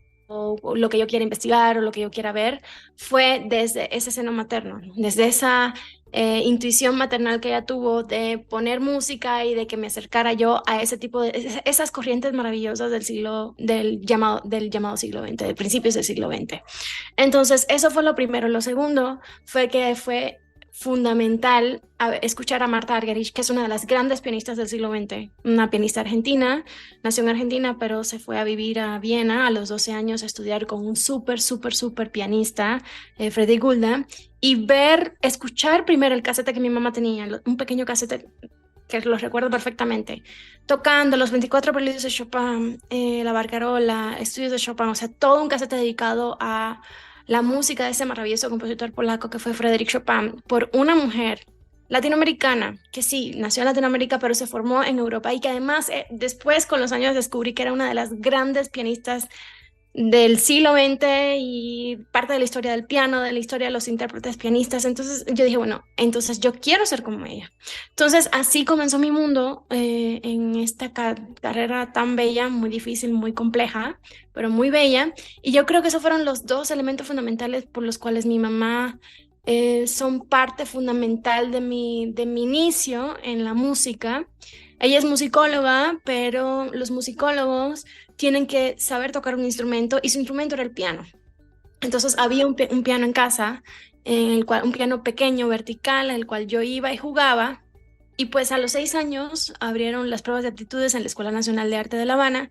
lo que yo quiera investigar o lo que yo quiera ver, fue desde ese seno materno, ¿no? Desde esa intuición maternal que ella tuvo de poner música y de que me acercara yo a ese tipo de esas corrientes maravillosas del llamado siglo XX, de principios del siglo XX. Entonces, eso fue lo primero. Lo segundo fue que fue fundamental escuchar a Marta Argerich, que es una de las grandes pianistas del siglo XX, una pianista argentina, nació en Argentina, pero se fue a vivir a Viena a los 12 años a estudiar con un súper pianista, Freddy Gulda, y escuchar primero el casete que mi mamá tenía, un pequeño casete que lo recuerdo perfectamente, tocando los 24 preludios de Chopin, la Barcarola, estudios de Chopin, o sea, todo un casete dedicado a la música de ese maravilloso compositor polaco que fue Frédéric Chopin, por una mujer latinoamericana, que sí, nació en Latinoamérica, pero se formó en Europa y que además después con los años descubrí que era una de las grandes pianistas del siglo XX y parte de la historia del piano, de la historia de los intérpretes pianistas. Entonces yo dije, bueno, entonces yo quiero ser como ella. Entonces así comenzó mi mundo en esta carrera tan bella, muy difícil, muy compleja, pero muy bella. Y yo creo que esos fueron los dos elementos fundamentales por los cuales mi mamá son parte fundamental de mi inicio en la música. Ella es musicóloga, pero los musicólogos tienen que saber tocar un instrumento y su instrumento era el piano. Entonces había un piano en casa, un piano pequeño, vertical, en el cual yo iba y jugaba. Y pues a los 6 años abrieron las pruebas de aptitudes en la Escuela Nacional de Arte de La Habana.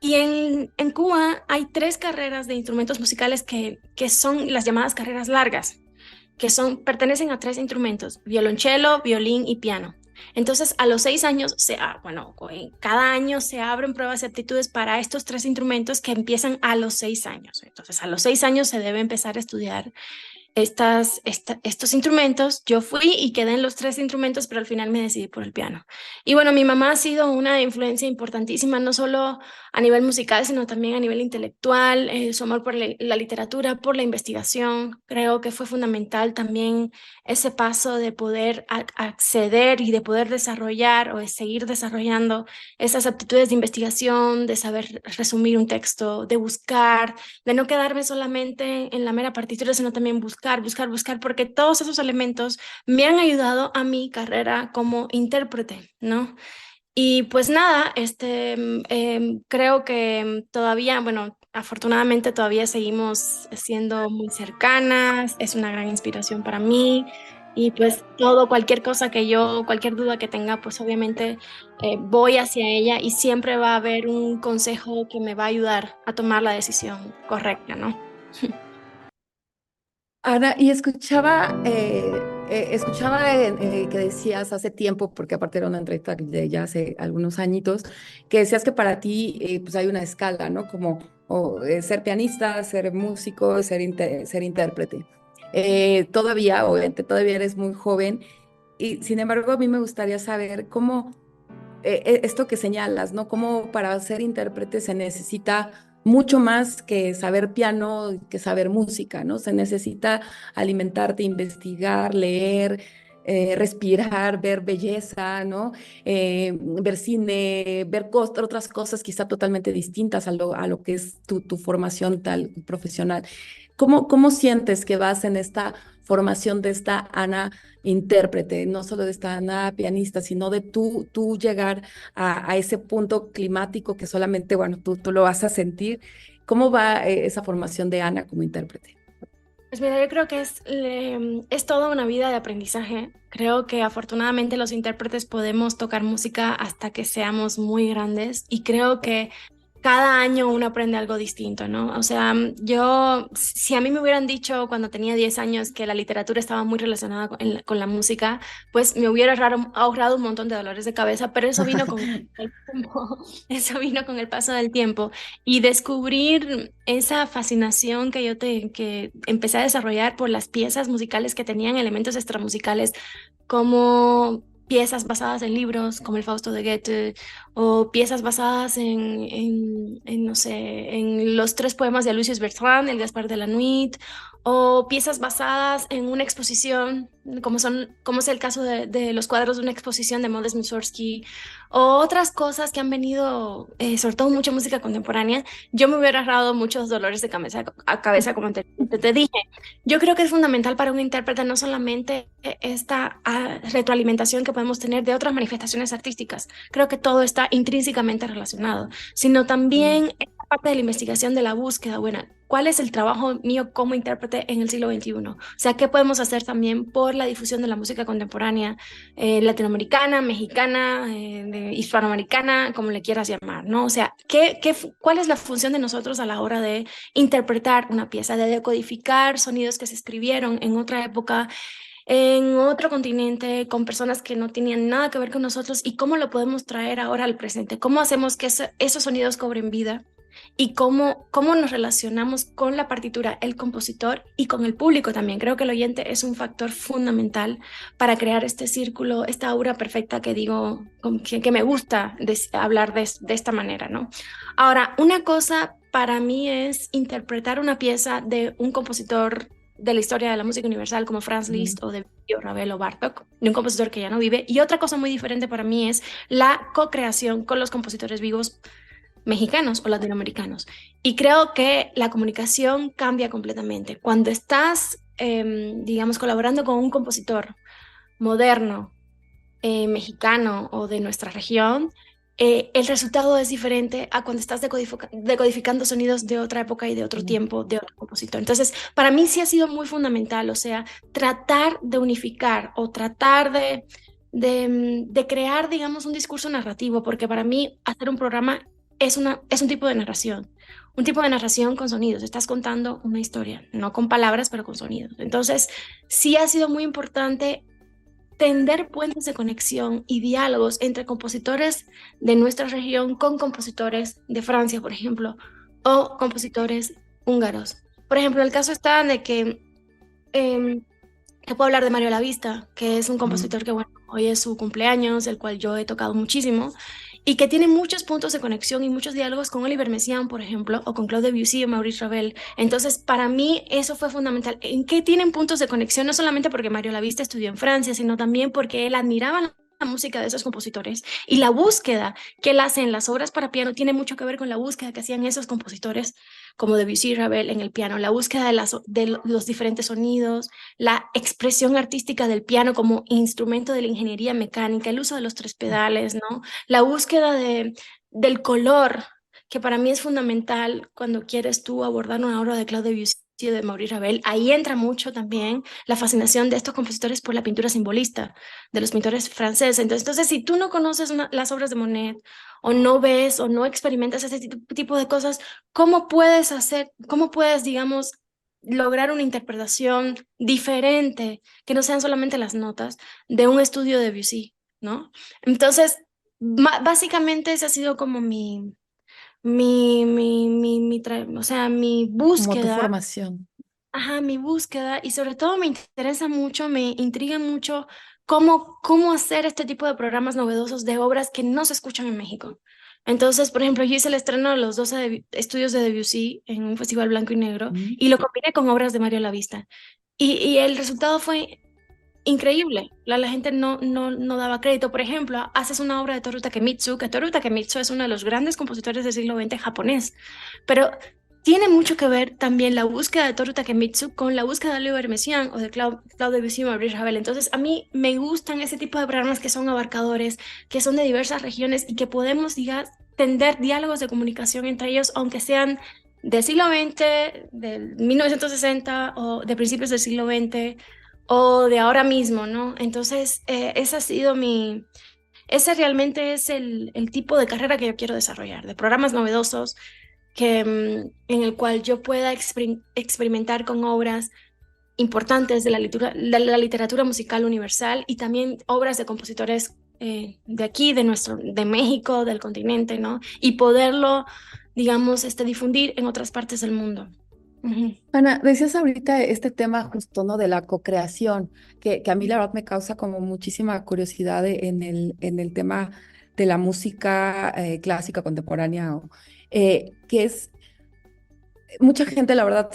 Y en Cuba hay 3 carreras de instrumentos musicales que son las llamadas carreras largas, que pertenecen a 3 instrumentos: violonchelo, violín y piano. Entonces, a los 6 años, cada año se abren pruebas de aptitudes para estos 3 instrumentos que empiezan a los 6 años. Entonces, a los 6 años se debe empezar a estudiar estos instrumentos. Yo fui y quedé en los 3 instrumentos, pero al final me decidí por el piano. Y bueno, mi mamá ha sido una influencia importantísima, no solo a nivel musical, sino también a nivel intelectual. Su amor por la literatura, por la investigación. Creo que fue fundamental también ese paso de poder acceder y de poder desarrollar o de seguir desarrollando esas aptitudes de investigación, de saber resumir un texto, de buscar, de no quedarme solamente en la mera partitura, sino también buscar, porque todos esos elementos me han ayudado a mi carrera como intérprete, ¿no? Y pues nada, creo que todavía, bueno, afortunadamente todavía seguimos siendo muy cercanas, es una gran inspiración para mí. Y pues cualquier cualquier duda que tenga, pues obviamente voy hacia ella y siempre va a haber un consejo que me va a ayudar a tomar la decisión correcta, ¿no? Ana, y escuchaba Escuchaba que decías hace tiempo, porque aparte era una entrevista de ya hace algunos añitos, que decías que para ti pues hay una escala, ¿no? Como ser pianista, ser músico, ser intérprete. Todavía, obviamente, todavía eres muy joven y sin embargo a mí me gustaría saber cómo esto que señalas, ¿no? Cómo para ser intérprete se necesita mucho más que saber piano, que saber música, ¿no? Se necesita alimentarte, investigar, leer, respirar, ver belleza, ¿no? Ver cine, ver otras cosas quizá totalmente distintas a lo que es tu formación tal profesional. ¿Cómo sientes que vas en esta formación de esta Ana intérprete, no solo de esta Ana pianista, sino de tú llegar a ese punto climático que solamente, bueno, tú lo vas a sentir? ¿Cómo va esa formación de Ana como intérprete? Pues mira, yo creo que es toda una vida de aprendizaje. Creo que afortunadamente los intérpretes podemos tocar música hasta que seamos muy grandes y creo que cada año uno aprende algo distinto, ¿no? O sea, si a mí me hubieran dicho cuando tenía 10 años que la literatura estaba muy relacionada con la música, pues me hubiera ahorrado un montón de dolores de cabeza, pero eso vino con el tiempo, eso vino con el paso del tiempo y descubrir esa fascinación que empecé a desarrollar por las piezas musicales que tenían elementos extramusicales como piezas basadas en libros como el Fausto de Goethe o piezas basadas no sé, en los tres poemas de Aloysius Bertrand, el Gaspar de la Nuit, o piezas basadas en una exposición, como es el caso de los cuadros de una exposición de Modest Mussorgsky, o otras cosas que han venido, sobre todo mucha música contemporánea. Yo me hubiera ahorrado muchos dolores de cabeza como te dije. Yo creo que es fundamental para un intérprete no solamente esta retroalimentación que podemos tener de otras manifestaciones artísticas, creo que todo está intrínsecamente relacionado, sino también esta parte de la investigación de la búsqueda, bueno, ¿cuál es el trabajo mío como intérprete en el siglo XXI? O sea, ¿qué podemos hacer también por la difusión de la música contemporánea, latinoamericana, mexicana, hispanoamericana, como le quieras llamar, ¿no? O sea, ¿cuál es la función de nosotros a la hora de interpretar una pieza, de decodificar sonidos que se escribieron en otra época, en otro continente, con personas que no tenían nada que ver con nosotros y cómo lo podemos traer ahora al presente? ¿Cómo hacemos que esos sonidos cobren vida? Y cómo nos relacionamos con la partitura, el compositor y con el público también. Creo que el oyente es un factor fundamental para crear este círculo, esta aura perfecta que digo, que me gusta hablar de esta manera, ¿no? Ahora, una cosa para mí es interpretar una pieza de un compositor de la historia de la música universal como Franz Liszt o de Ravel o Bartók, de un compositor que ya no vive. Y otra cosa muy diferente para mí es la co-creación con los compositores vivos mexicanos o latinoamericanos. Y creo que la comunicación cambia completamente. Cuando estás, digamos, colaborando con un compositor moderno, mexicano o de nuestra región, el resultado es diferente a cuando estás decodificando sonidos de otra época y de otro tiempo, de otro compositor. Entonces, para mí sí ha sido muy fundamental, o sea, tratar de unificar o tratar de crear, digamos, un discurso narrativo, porque para mí hacer un programa es un tipo de narración. Un tipo de narración con sonidos. Estás contando una historia, no con palabras, pero con sonidos. Entonces, sí ha sido muy importante tender puentes de conexión y diálogos entre compositores de nuestra región con compositores de Francia, por ejemplo, o compositores húngaros. Por ejemplo, el caso está de que puedo hablar de Mario Lavista, que es un compositor que, bueno, hoy es su cumpleaños, el cual yo he tocado muchísimo, y que tiene muchos puntos de conexión y muchos diálogos con Oliver Messiaen, por ejemplo, o con Claude Debussy o Maurice Ravel. Entonces, para mí eso fue fundamental. ¿En qué tienen puntos de conexión? No solamente porque Mario Lavista estudió en Francia, sino también porque él admiraba la música de esos compositores y la búsqueda que él hace en las obras para piano tiene mucho que ver con la búsqueda que hacían esos compositores como Debussy y Ravel en el piano, la búsqueda de los diferentes sonidos, la expresión artística del piano como instrumento de la ingeniería mecánica, el uso de los tres pedales, ¿no? La búsqueda del color, que para mí es fundamental cuando quieres tú abordar una obra de Claude Debussy o de Maurice Ravel. Ahí entra mucho también la fascinación de estos compositores por la pintura simbolista, de los pintores franceses. Entonces si tú no conoces las obras de Monet, o no ves, o no experimentas ese tipo de cosas, ¿cómo puedes, digamos, lograr una interpretación diferente, que no sean solamente las notas de un estudio de Debussy, ¿no? Entonces, básicamente esa ha sido como o sea, mi Como tu búsqueda. formación. Ajá, mi búsqueda, y sobre todo me interesa mucho, me intriga mucho cómo hacer este tipo de programas novedosos de obras que no se escuchan en México. Entonces, por ejemplo, yo hice el estreno de los 12 estudios de Debussy en un festival blanco y negro Mm. y lo combiné con obras de Mario Lavista. Y el resultado fue increíble. La gente no daba crédito. Por ejemplo, haces una obra de Toru Takemitsu, que Toru Takemitsu es uno de los grandes compositores del siglo XX japonés, pero tiene mucho que ver también la búsqueda de Toru Takemitsu con la búsqueda de Oliver Messiaen o de Claude Debussy y Maurice Ravel. Entonces, a mí me gustan ese tipo de programas que son abarcadores, que son de diversas regiones y que podemos, digamos, tender diálogos de comunicación entre ellos, aunque sean del siglo XX, del 1960 o de principios del siglo XX o de ahora mismo, ¿no? Entonces, ese ha sido ese realmente es el tipo de carrera que yo quiero desarrollar, de programas novedosos en el cual yo pueda experimentar con obras importantes de la literatura musical universal y también obras de compositores de aquí, de México, del continente, ¿no? Y poderlo, digamos, difundir en otras partes del mundo. Ujú. Ana, decías ahorita este tema justo, ¿no? De la co-creación, que a mí la verdad me causa como muchísima curiosidad en el tema de la música clásica contemporánea, que es, mucha gente, la verdad,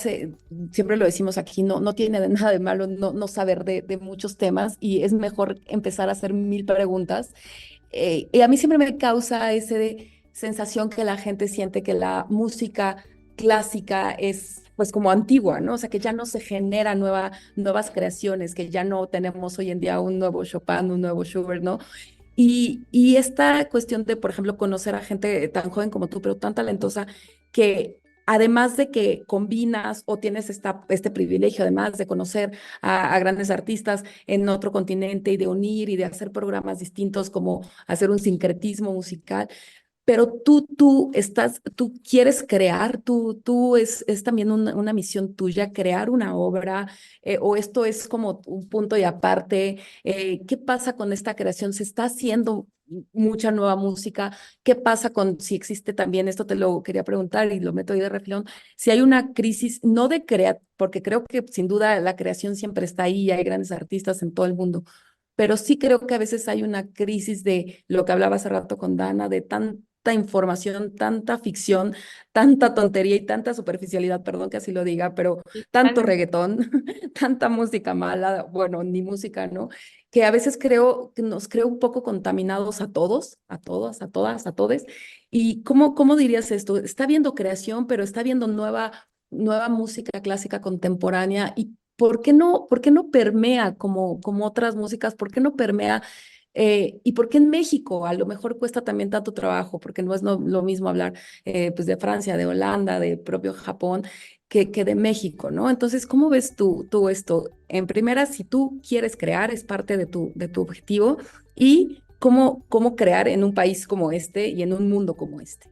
siempre lo decimos aquí, no tiene nada de malo no saber de muchos temas y es mejor empezar a hacer mil preguntas. Y a mí siempre me causa sensación que la gente siente que la música clásica es pues como antigua, ¿no? O sea, que ya no se genera nuevas creaciones, que ya no tenemos hoy en día un nuevo Chopin, un nuevo Schubert, ¿no? Y esta cuestión de, por ejemplo, conocer a gente tan joven como tú, pero tan talentosa, que además de que combinas o tienes este privilegio, además de conocer a grandes artistas en otro continente y de unir y de hacer programas distintos, como hacer un sincretismo musical, pero tú quieres crear, es también una misión tuya, crear una obra, o esto es como un punto y aparte. ¿Qué pasa con esta creación? ¿Se está haciendo mucha nueva música? ¿Qué pasa si existe también, esto te lo quería preguntar y lo meto ahí de refilón, si hay una crisis, no de porque creo que sin duda la creación siempre está ahí, y hay grandes artistas en todo el mundo, pero sí creo que a veces hay una crisis de lo que hablaba hace rato con Dana, de tanta información, tanta ficción, tanta tontería y tanta superficialidad, perdón que así lo diga, pero tanto reggaetón, tanta música mala, bueno, ni música, ¿no? Que a veces creo que nos creo un poco contaminados a todos, a todas, a todas, a todes. ¿Y cómo dirías esto? Está habiendo creación, pero está habiendo nueva música clásica contemporánea. ¿Y por qué no permea como otras músicas? ¿Por qué no permea? ¿Y por qué en México a lo mejor cuesta también tanto trabajo? Porque no es lo mismo hablar pues de Francia, de Holanda, de propio Japón, que de México, ¿no? Entonces, ¿cómo ves tú esto? En primera, si tú quieres crear, es parte de tu objetivo, y cómo crear en un país como este y en un mundo como este.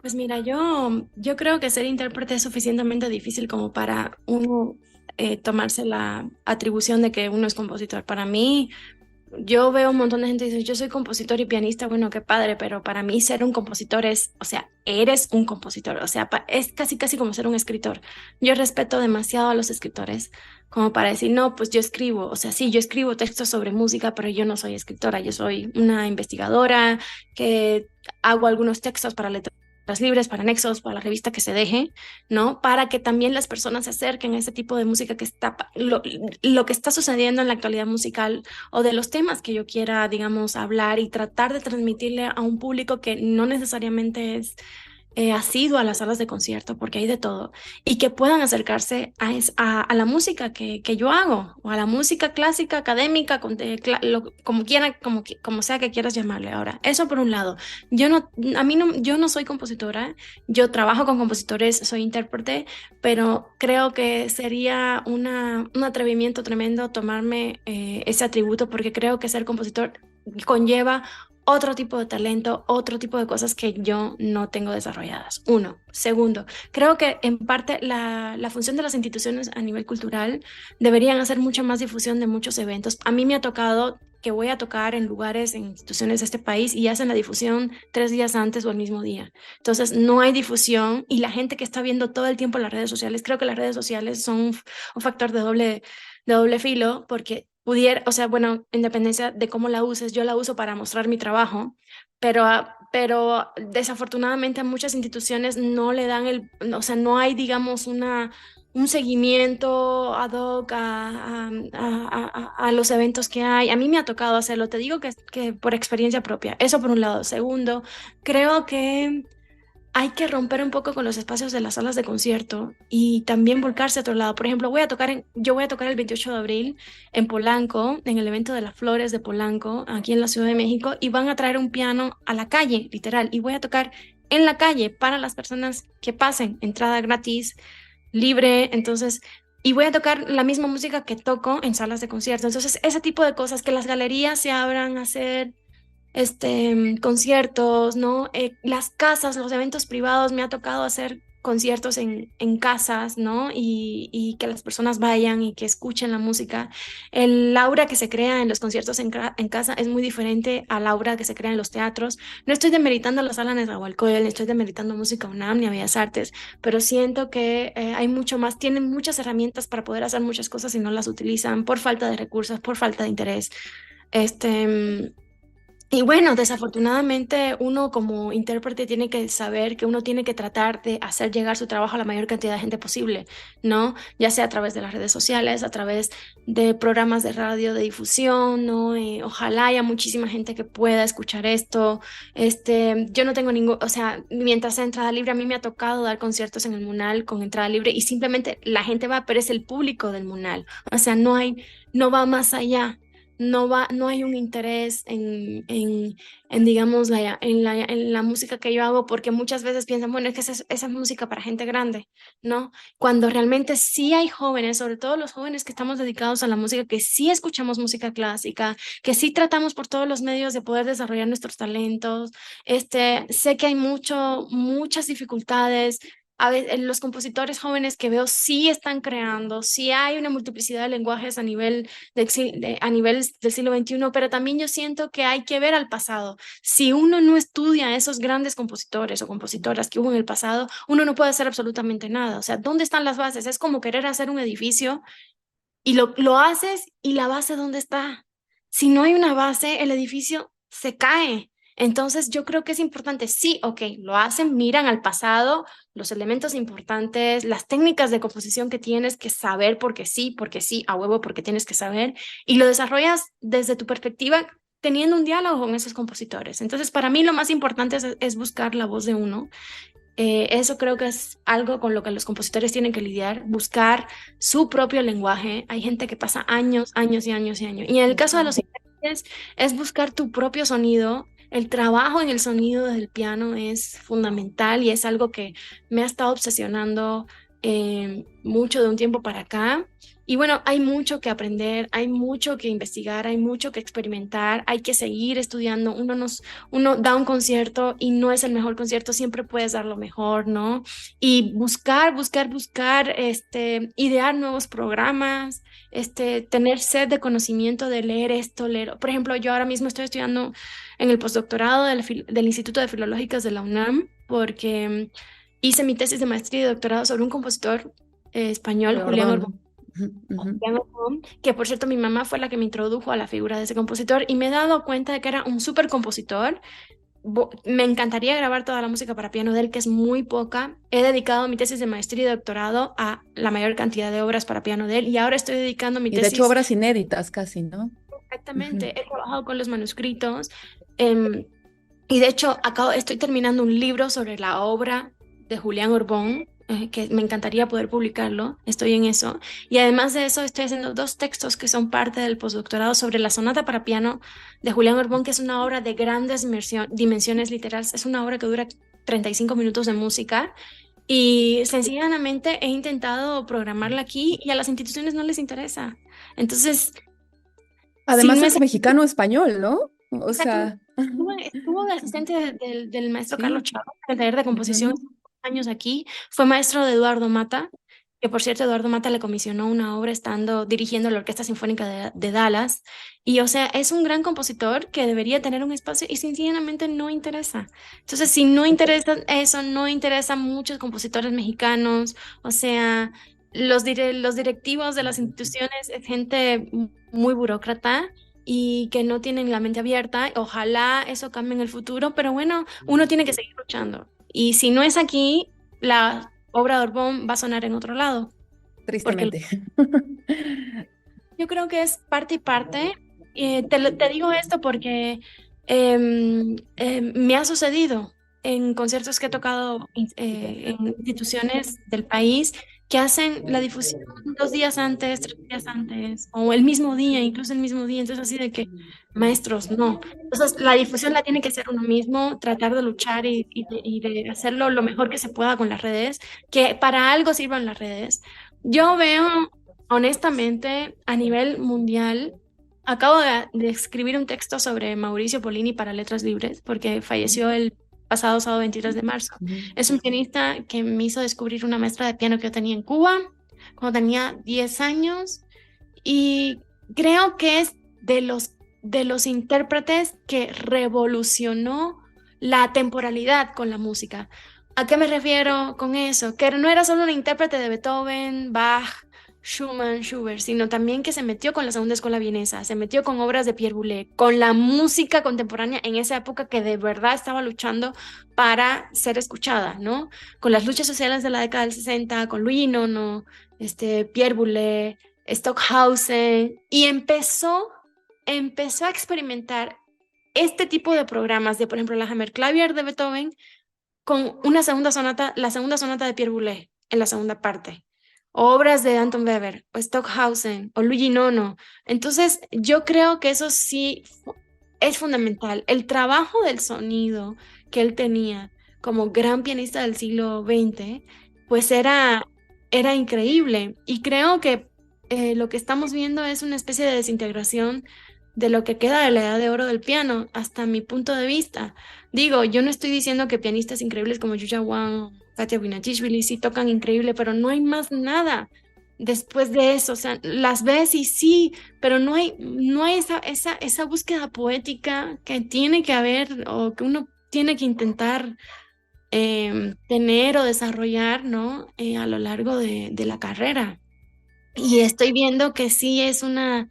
Pues mira, yo creo que ser intérprete es suficientemente difícil como para uno tomarse la atribución de que uno es compositor. Para mí, yo veo un montón de gente que dice, yo soy compositor y pianista, bueno, qué padre, pero para mí ser un compositor es, o sea, eres un compositor, o sea, es casi como ser un escritor. Yo respeto demasiado a los escritores como para decir, no, pues yo escribo, o sea, sí, yo escribo textos sobre música, pero yo no soy escritora, yo soy una investigadora que hago algunos textos para letras libres, para Nexos, para la revista que se deje, ¿no? Para que también las personas se acerquen a ese tipo de música que lo que está sucediendo en la actualidad musical o de los temas que yo quiera, digamos, hablar y tratar de transmitirle a un público que no necesariamente es asiduo a las salas de concierto, porque hay de todo, y que puedan acercarse a la música que yo hago, o a la música clásica, académica, como quiera, como sea que quieras llamarle ahora. Eso por un lado. Yo no soy compositora, yo trabajo con compositores, soy intérprete, pero creo que sería un atrevimiento tremendo tomarme ese atributo, porque creo que ser compositor conlleva otro tipo de talento, otro tipo de cosas que yo no tengo desarrolladas. Uno. Segundo, creo que en parte la función de las instituciones a nivel cultural deberían hacer mucha más difusión de muchos eventos. A mí me ha tocado que voy a tocar en lugares, en instituciones de este país y hacen la difusión 3 días antes o el mismo día. Entonces no hay difusión y la gente que está viendo todo el tiempo las redes sociales, creo que las redes sociales son un factor de doble filo porque pudiera, o sea, bueno, independencia de cómo la uses, yo la uso para mostrar mi trabajo, pero desafortunadamente a muchas instituciones no le dan o sea, no hay, digamos, un seguimiento ad hoc a los eventos que hay. A mí me ha tocado hacerlo, te digo que por experiencia propia. Eso por un lado. Segundo, creo que hay que romper un poco con los espacios de las salas de concierto y también volcarse a otro lado. Por ejemplo, yo voy a tocar el 28 de abril en Polanco, en el evento de las Flores de Polanco, aquí en la Ciudad de México, y van a traer un piano a la calle, literal, y voy a tocar en la calle para las personas que pasen, entrada gratis, libre, entonces, y voy a tocar la misma música que toco en salas de concierto. Entonces, ese tipo de cosas, que las galerías se abran a hacer conciertos, ¿no? Las casas, los eventos privados, me ha tocado hacer conciertos en casas, ¿no? Y que las personas vayan y que escuchen la música. El aura que se crea en los conciertos en casa es muy diferente al aura que se crea en los teatros. No estoy demeritando la sala Nezahualcóyotl, ni estoy demeritando Música UNAM ni a Bellas Artes, pero siento que hay mucho más, tienen muchas herramientas para poder hacer muchas cosas y no las utilizan por falta de recursos, por falta de interés. Y bueno, desafortunadamente uno como intérprete tiene que saber que uno tiene que tratar de hacer llegar su trabajo a la mayor cantidad de gente posible, ¿no? Ya sea a través de las redes sociales, a través de programas de radio, de difusión, ¿no? Ojalá haya muchísima gente que pueda escuchar esto. Yo no tengo o sea, mientras sea entrada libre, a mí me ha tocado dar conciertos en el Munal con entrada libre y simplemente la gente va, pero es el público del Munal. O sea, no va más allá. No hay un interés digamos, en la música que yo hago, porque muchas veces piensan, bueno, es que esa es música para gente grande, ¿no? Cuando realmente sí hay jóvenes, sobre todo los jóvenes que estamos dedicados a la música, que sí escuchamos música clásica, que sí tratamos por todos los medios de poder desarrollar nuestros talentos. Sé que hay muchas dificultades. A veces, los compositores jóvenes que veo sí están creando, sí hay una multiplicidad de lenguajes a nivel a nivel del siglo XXI, pero también yo siento que hay que ver al pasado. Si uno no estudia a esos grandes compositores o compositoras que hubo en el pasado, uno no puede hacer absolutamente nada. O sea, ¿dónde están las bases? Es como querer hacer un edificio y lo haces y la base, ¿dónde está? Si no hay una base, el edificio se cae. Entonces yo creo que es importante, sí, ok, lo hacen, miran al pasado, los elementos importantes, las técnicas de composición que tienes que saber porque sí, a huevo, porque tienes que saber, y lo desarrollas desde tu perspectiva teniendo un diálogo con esos compositores. Entonces para mí lo más importante es buscar la voz de uno. Eso creo que es algo con lo que los compositores tienen que lidiar, buscar su propio lenguaje. Hay gente que pasa años, años y años y años. Y en el caso de los intérpretes es buscar tu propio sonido. El trabajo en el sonido del piano es fundamental y es algo que me ha estado obsesionando mucho de un tiempo para acá. Y bueno, hay mucho que aprender, hay mucho que investigar, hay mucho que experimentar, hay que seguir estudiando. Uno da un concierto y no es el mejor concierto, siempre puedes dar lo mejor, ¿no? Y buscar, idear nuevos programas, tener sed de conocimiento, de leer esto, leer. Por ejemplo, yo ahora mismo estoy estudiando en el postdoctorado del Instituto de Filológicas de la UNAM, porque hice mi tesis de maestría y doctorado sobre un compositor español, Julián Orbón. Que por cierto mi mamá fue la que me introdujo a la figura de ese compositor y me he dado cuenta de que era un súper compositor. Me encantaría grabar toda la música para piano de él, que es muy poca. He dedicado mi tesis de maestría y doctorado a la mayor cantidad de obras para piano de él y ahora estoy dedicando mi tesis... Y de hecho obras inéditas casi, ¿no? Exactamente, he trabajado con los manuscritos y de hecho estoy terminando un libro sobre la obra de Julián Orbón, que me encantaría poder publicarlo, estoy en eso. Y además de eso estoy haciendo 2 textos que son parte del postdoctorado sobre la sonata para piano de Julián Orbón, que es una obra de grandes dimensiones literales, es una obra que dura 35 minutos de música y sencillamente he intentado programarla aquí y a las instituciones no les interesa. Entonces... Además si no es mexicano-español, ¿no? O sea, Estuvo de asistente del maestro Carlos Sí. Chávez, en el taller de composición, Ujú. años aquí. Fue maestro de Eduardo Mata, que por cierto Eduardo Mata le comisionó una obra estando dirigiendo la Orquesta Sinfónica de Dallas. Y o sea, es un gran compositor que debería tener un espacio y sencillamente no interesa. Entonces, si no interesa eso, no interesa muchos compositores mexicanos, o sea, los directivos de las instituciones es gente muy burócrata y que no tienen la mente abierta. Ojalá eso cambie en el futuro, pero bueno, uno tiene que seguir luchando. Y si no es aquí, la obra de Orbón va a sonar en otro lado, porque Tristemente. yo creo que es parte y parte. Te digo esto porque me ha sucedido en conciertos que he tocado en instituciones del país que hacen la difusión 2 días antes, 3 días antes, o el mismo día, incluso el mismo día. Entonces, así de que, maestros, no. Entonces, la difusión la tiene que hacer uno mismo, tratar de luchar y de hacerlo lo mejor que se pueda con las redes, que para algo sirvan las redes. Yo veo honestamente, a nivel mundial, acabo de escribir un texto sobre Mauricio Pollini para Letras Libres, porque falleció el pasado sábado 23 de marzo. Ujú. Es un pianista que me hizo descubrir una maestra de piano que yo tenía en Cuba cuando tenía 10 años, y creo que es de los intérpretes que revolucionó la temporalidad con la música. ¿A qué me refiero con eso? Que no era solo un intérprete de Beethoven, Bach, Schumann, Schubert, sino también que se metió con la segunda escuela vienesa, se metió con obras de Pierre Boulez, con la música contemporánea en esa época que de verdad estaba luchando para ser escuchada, ¿no? Con las luchas sociales de la década del 60, con Luigi Nono, Pierre Boulez, Stockhausen, y empezó a experimentar este tipo de programas de, por ejemplo, la Hammerklavier de Beethoven con una segunda sonata, la segunda sonata de Pierre Boulez en la segunda parte, o obras de Anton Weber, o Stockhausen, o Luigi Nono. Entonces, yo creo que eso sí es fundamental. El trabajo del sonido que él tenía como gran pianista del siglo XX, pues era increíble. Y creo que lo que estamos viendo es una especie de desintegración de lo que queda de la edad de oro del piano, hasta mi punto de vista. Digo, yo no estoy diciendo que pianistas increíbles como Yuya Wang, Katia Winatishvili sí tocan increíble, pero no hay más nada después de eso. O sea, las ves y sí, pero no hay esa búsqueda poética que tiene que haber o que uno tiene que intentar tener o desarrollar, ¿no? A lo largo de la carrera. Y estoy viendo que sí es una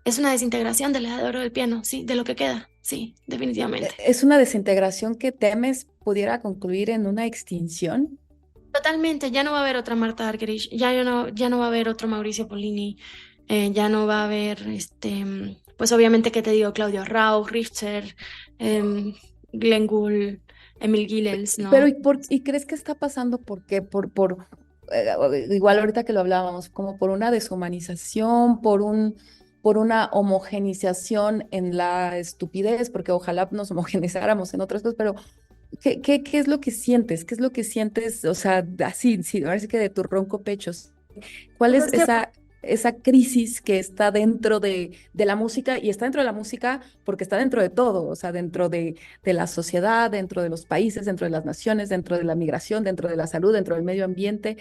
desintegración de la edad de oro del piano, sí, de lo que queda, sí, definitivamente. ¿Es una desintegración que temes pudiera concluir en una extinción? Totalmente, ya no va a haber otra Marta Argerich, ya no va a haber otro Mauricio Pollini, ya no va a haber, pues obviamente, ¿qué te digo? Claudio Rauch, Richter, Glenn Gould, Emil Gilels, Pero ¿no? ¿y crees que está pasando por qué? Igual ahorita que lo hablábamos, como por una deshumanización, por una homogenización en la estupidez, porque ojalá nos homogenizáramos en otras cosas, pero ¿qué es lo que sientes? ¿Qué es lo que sientes? O sea, así, sí, ahora sí que de tu ronco pecho. ¿Cuál Pues es es que esa crisis que está dentro de la música? Y está dentro de la música porque está dentro de todo, o sea, dentro de la sociedad, dentro de los países, dentro de las naciones, dentro de la migración, dentro de la salud, dentro del medio ambiente,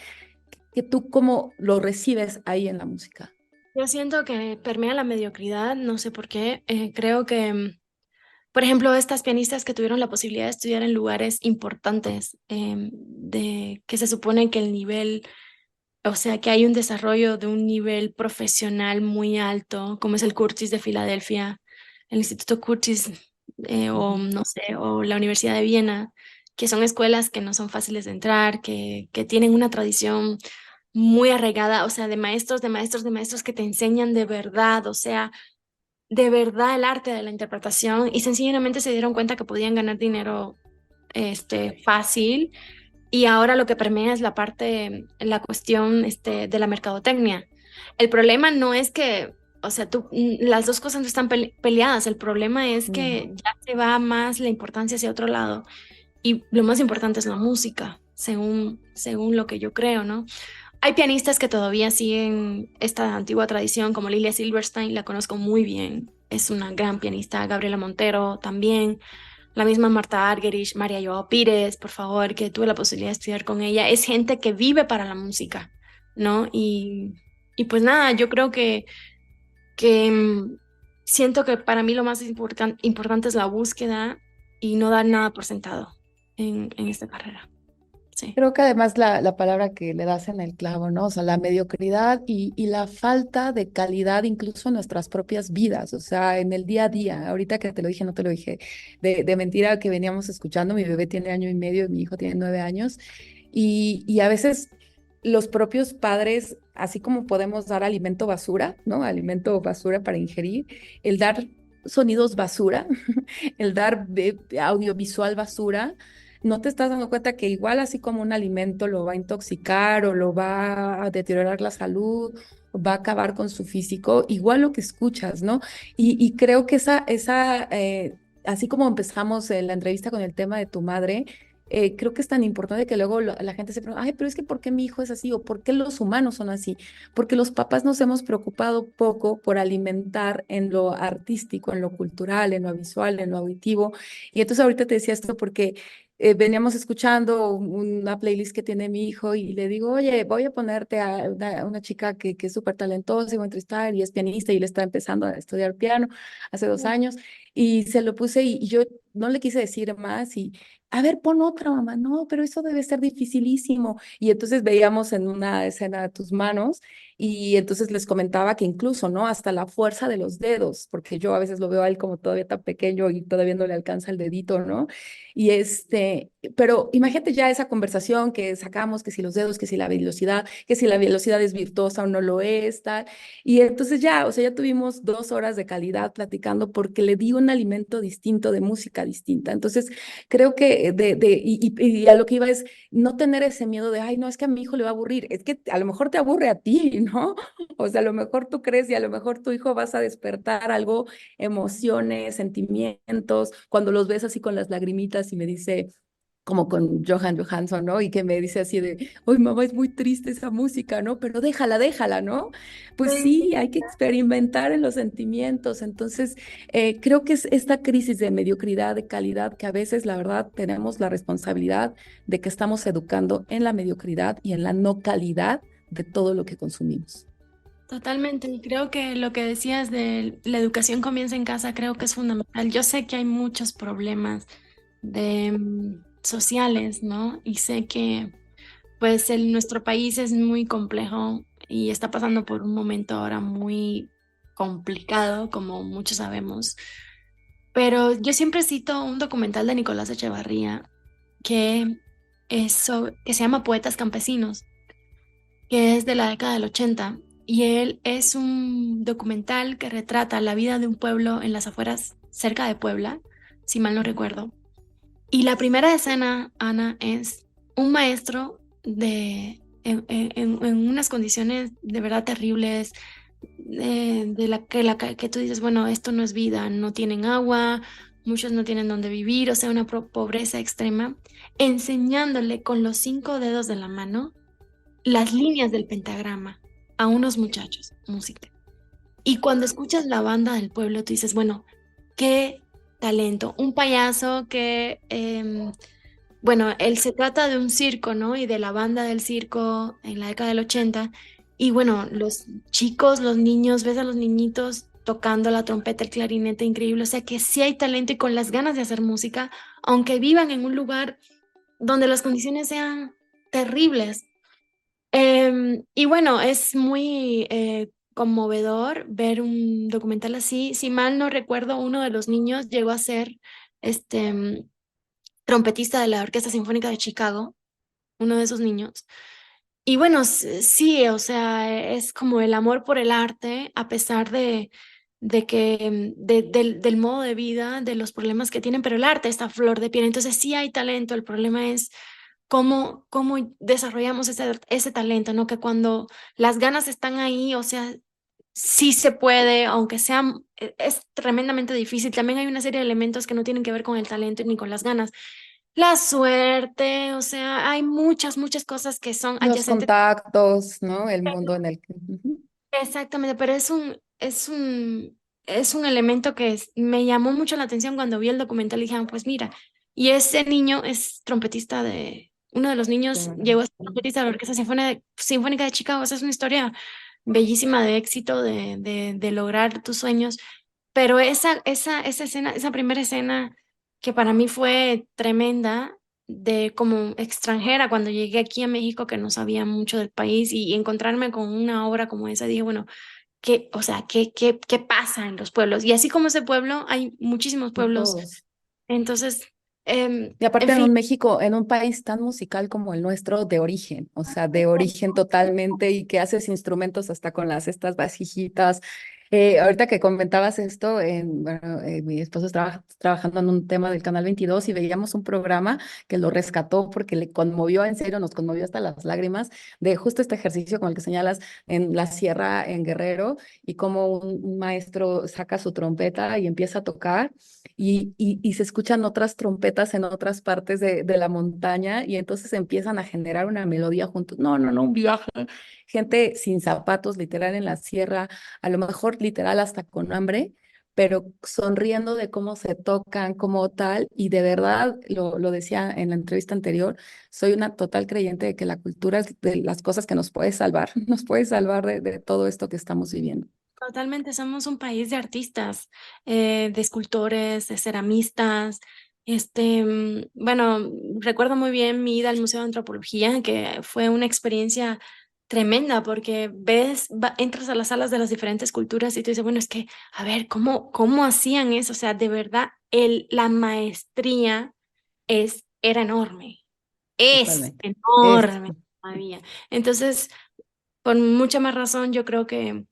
que tú cómo lo recibes ahí en la música. yo siento que permea la mediocridad, no sé por qué, creo que por ejemplo, estas pianistas que tuvieron la posibilidad de estudiar en lugares importantes, de que se supone que el nivel, o sea, que hay un desarrollo de un nivel profesional muy alto, como es el Curtis de Filadelfia, el Instituto Curtis, o no sé, o la Universidad de Viena, que son escuelas que no son fáciles de entrar, que tienen una tradición muy arraigada, o sea, de maestros, de maestros, de maestros que te enseñan de verdad, o sea, de verdad el arte de la interpretación, y sencillamente se dieron cuenta que podían ganar dinero fácil, y ahora lo que permea es la cuestión de la mercadotecnia. El problema no es que, o sea, las dos cosas no están peleadas, el problema es Mm. que ya se va más la importancia hacia otro lado, y lo más importante es la música, según lo que yo creo, ¿no? Hay pianistas que todavía siguen esta antigua tradición, como Lilia Silverstein, la conozco muy bien. es una gran pianista, Gabriela Montero también, la misma Marta Argerich, María Joao Pires, por favor, que tuve la posibilidad de estudiar con ella. Es gente que vive para la música, ¿no? Y pues nada, yo creo que siento que para mí lo más importante es la búsqueda y no dar nada por sentado en esta carrera. Sí. Creo que además la palabra que le das en el clavo, ¿no? O sea, la mediocridad y la falta de calidad incluso en nuestras propias vidas, o sea, en el día a día. Ahorita que te lo dije, no te lo dije, de mentira que veníamos escuchando, mi bebé tiene 1 año y medio, mi hijo tiene 9 años, y a veces los propios padres, así como podemos dar alimento basura, ¿no? Alimento basura para ingerir, el dar sonidos basura, el dar audiovisual basura, no te estás dando cuenta que igual así como un alimento lo va a intoxicar o lo va a deteriorar la salud, va a acabar con su físico, igual lo que escuchas, ¿no? Y creo que así como empezamos en la entrevista con el tema de tu madre, creo que es tan importante que luego la gente se pregunta, ay, pero es que ¿por qué mi hijo es así? ¿O por qué los humanos son así? Porque los papás nos hemos preocupado poco por alimentar en lo artístico, en lo cultural, en lo visual, en lo auditivo. Y entonces ahorita te decía esto porque veníamos escuchando una playlist que tiene mi hijo y le digo, oye, voy a ponerte a una chica que es súper talentosa y va a entrevistar y es pianista y le está empezando a estudiar piano hace 2 años y se lo puse y yo no le quise decir más y, a ver, pon otra, mamá, no, pero eso debe ser dificilísimo. Y entonces veíamos en una escena tus manos y entonces les comentaba que incluso, ¿no? Hasta la fuerza de los dedos, porque yo a veces lo veo a él como todavía tan pequeño y todavía no le alcanza el dedito, ¿no? Y pero imagínate ya esa conversación que sacamos, que si los dedos, que si la velocidad es virtuosa o no lo es, tal. Y entonces ya, o sea, ya tuvimos 2 horas de calidad platicando porque le di un alimento distinto de música distinta. Entonces, creo que y a lo que iba es no tener ese miedo de, ay, no, es que a mi hijo le va a aburrir. Es que a lo mejor te aburre a ti, ¿no? O sea, a lo mejor tú crees y a lo mejor tu hijo vas a despertar algo, emociones, sentimientos, cuando los ves así con las lagrimitas y me dice, como con Johan Johansson, ¿no? Y que me dice así de, uy, mamá, es muy triste esa música, ¿no? Pero déjala, ¿no? Pues sí, hay que experimentar en los sentimientos. Entonces, creo que es esta crisis de mediocridad, de calidad, que a veces, la verdad, tenemos la responsabilidad de que estamos educando en la mediocridad y en la no calidad de todo lo que consumimos. Totalmente, y creo que lo que decías de la educación comienza en casa, creo que es fundamental. Yo sé que hay muchos problemas sociales, ¿no? Y sé que pues nuestro país es muy complejo y está pasando por un momento ahora muy complicado, como muchos sabemos. Pero yo siempre cito un documental de Nicolás Echevarría que se llama Poetas Campesinos, que es de la década del 80, y él es un documental que retrata la vida de un pueblo en las afueras cerca de Puebla, si mal no recuerdo. Y la primera escena, Ana, es un maestro en unas condiciones de verdad terribles, que tú dices, bueno, esto no es vida, no tienen agua, muchos no tienen dónde vivir, o sea, una pobreza extrema, enseñándole con los 5 dedos de la mano las líneas del pentagrama a unos muchachos, música. Y cuando escuchas la banda del pueblo, tú dices, bueno, qué talento. Un payaso bueno, él se trata de un circo, ¿no? Y de la banda del circo en la década del 80. Y bueno, los chicos, los niños, ves a los niñitos tocando la trompeta, el clarinete, increíble. O sea que sí hay talento y con las ganas de hacer música, aunque vivan en un lugar donde las condiciones sean terribles. Y bueno, es muy conmovedor ver un documental así. Si mal no recuerdo, uno de los niños llegó a ser trompetista de la Orquesta Sinfónica de Chicago, uno de esos niños. Y bueno, sí, o sea, es como el amor por el arte, a pesar del modo de vida, de los problemas que tienen, pero el arte está a flor de piel. Entonces sí hay talento, el problema es cómo desarrollamos ese talento, ¿no? Que cuando las ganas están ahí, o sea, sí se puede, aunque es tremendamente difícil. También hay una serie de elementos que no tienen que ver con el talento ni con las ganas. La suerte, o sea, hay muchas cosas que son Los adyacentes. contactos, ¿no? El mundo en el que... Ujú. Exactamente, pero es un es un elemento que me llamó mucho la atención cuando vi el documental y dije, "Ah, pues mira, y ese niño es trompetista uno de los niños Claro. llegó a ser trompetista de la Orquesta Sinfónica de Chicago. Esa es una historia bellísima de éxito, de lograr tus sueños, pero esa escena, esa primera escena que para mí fue tremenda, de como extranjera, cuando llegué aquí a México, que no sabía mucho del país, y encontrarme con una obra como esa, dije, bueno, o sea, qué pasa en los pueblos? Y así como ese pueblo, hay muchísimos En pueblos. todos. Entonces, Y en aparte en fin, un México, en un país tan musical como el nuestro, de origen, o sea, de origen totalmente, y que haces instrumentos hasta con estas vasijitas. Ahorita que comentabas esto, bueno, mi esposo estaba trabajando en un tema del Canal 22 y veíamos un programa que lo rescató porque le conmovió, en serio, nos conmovió hasta las lágrimas, de justo este ejercicio con el que señalas en la sierra en Guerrero, y cómo un maestro saca su trompeta y empieza a tocar y se escuchan otras trompetas en otras partes de la montaña, y entonces empiezan a generar una melodía juntos. No, no, no, un viaje. Gente sin zapatos, literal en la sierra, a lo mejor literal hasta con hambre, pero sonriendo de cómo se tocan, como tal, y de verdad, lo decía en la entrevista anterior, soy una total creyente de que la cultura es de las cosas que nos puede salvar, nos puede salvar de todo esto que estamos viviendo. totalmente somos un país de artistas, de escultores, de ceramistas. Bueno, recuerdo muy bien mi ida al Museo de Antropología, que fue una experiencia tremenda porque entras a las salas de las diferentes culturas y tú dices, bueno, es que, a ver, ¿cómo hacían eso? O sea, de verdad, la maestría era enorme, es Totalmente. Es enorme todavía. Entonces, por mucha más razón, yo creo que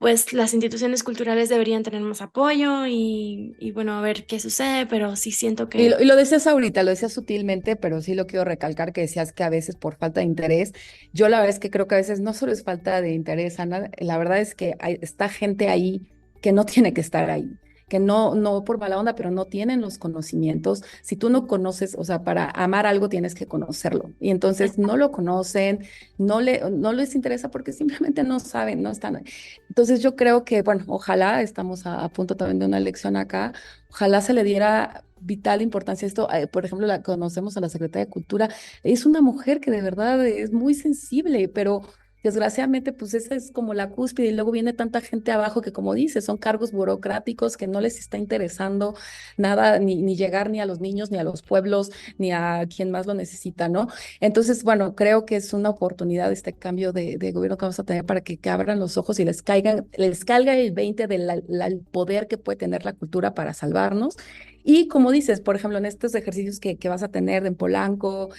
pues las instituciones culturales deberían tener más apoyo y bueno, a ver qué sucede, pero sí siento Y que lo decías ahorita, lo decías sutilmente, pero sí lo quiero recalcar, que decías que a veces por falta de interés. Yo la verdad es que creo que a veces no solo es falta de interés, Ana, la verdad es que está gente ahí que no tiene que estar ahí, que no por mala onda, pero no tienen los conocimientos. Si tú no conoces, o sea, para amar algo tienes que conocerlo. Y entonces no lo conocen, no les interesa porque simplemente no saben, no están. Entonces yo creo que, bueno, ojalá, estamos a punto también de una elección acá. Ojalá se le diera vital importancia a esto. Por ejemplo, la conocemos a la Secretaria de Cultura. Es una mujer que de verdad es muy sensible, pero desgraciadamente, pues esa es como la cúspide, y luego viene tanta gente abajo que, como dices, son cargos burocráticos que no les está interesando nada, ni llegar ni a los niños, ni a los pueblos, ni a quien más lo necesita, ¿no? Entonces, bueno, creo que es una oportunidad este cambio de gobierno que vamos a tener para que abran los ojos y les caiga el 20 del poder que puede tener la cultura para salvarnos. Y como dices, por ejemplo, en estos ejercicios que vas a tener en Polanco,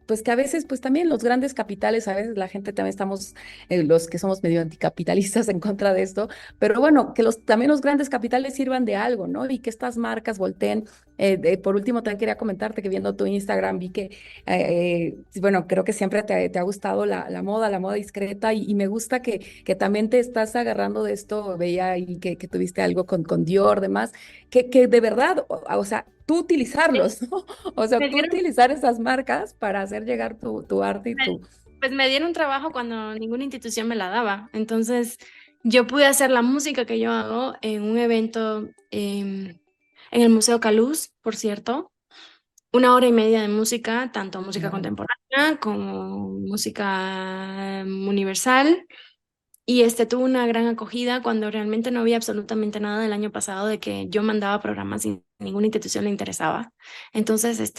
pues que a veces, pues también los grandes capitales, a veces la gente también estamos, los que somos medio anticapitalistas en contra de esto, pero bueno, que también los grandes capitales sirvan de algo, ¿no? Y que estas marcas volteen. Por último, también quería comentarte que viendo tu Instagram vi que, bueno, creo que siempre te ha gustado la moda discreta, y me gusta que también te estás agarrando de esto. Veía ahí que tuviste algo con Dior, demás, que de verdad, o sea, tú utilizarlos, ¿no? O sea, me tú dieron, utilizar esas marcas para hacer llegar tu arte y me- tu... pues me dieron trabajo cuando ninguna institución me la daba. Entonces, yo pude hacer la música que yo hago en un evento en el Museo Caluz, por cierto. 1 hora y media de música, tanto música Wow. contemporánea como música universal. Y tuvo una gran acogida cuando realmente no había absolutamente nada del año pasado de que yo mandaba programas y ninguna institución le interesaba. Entonces,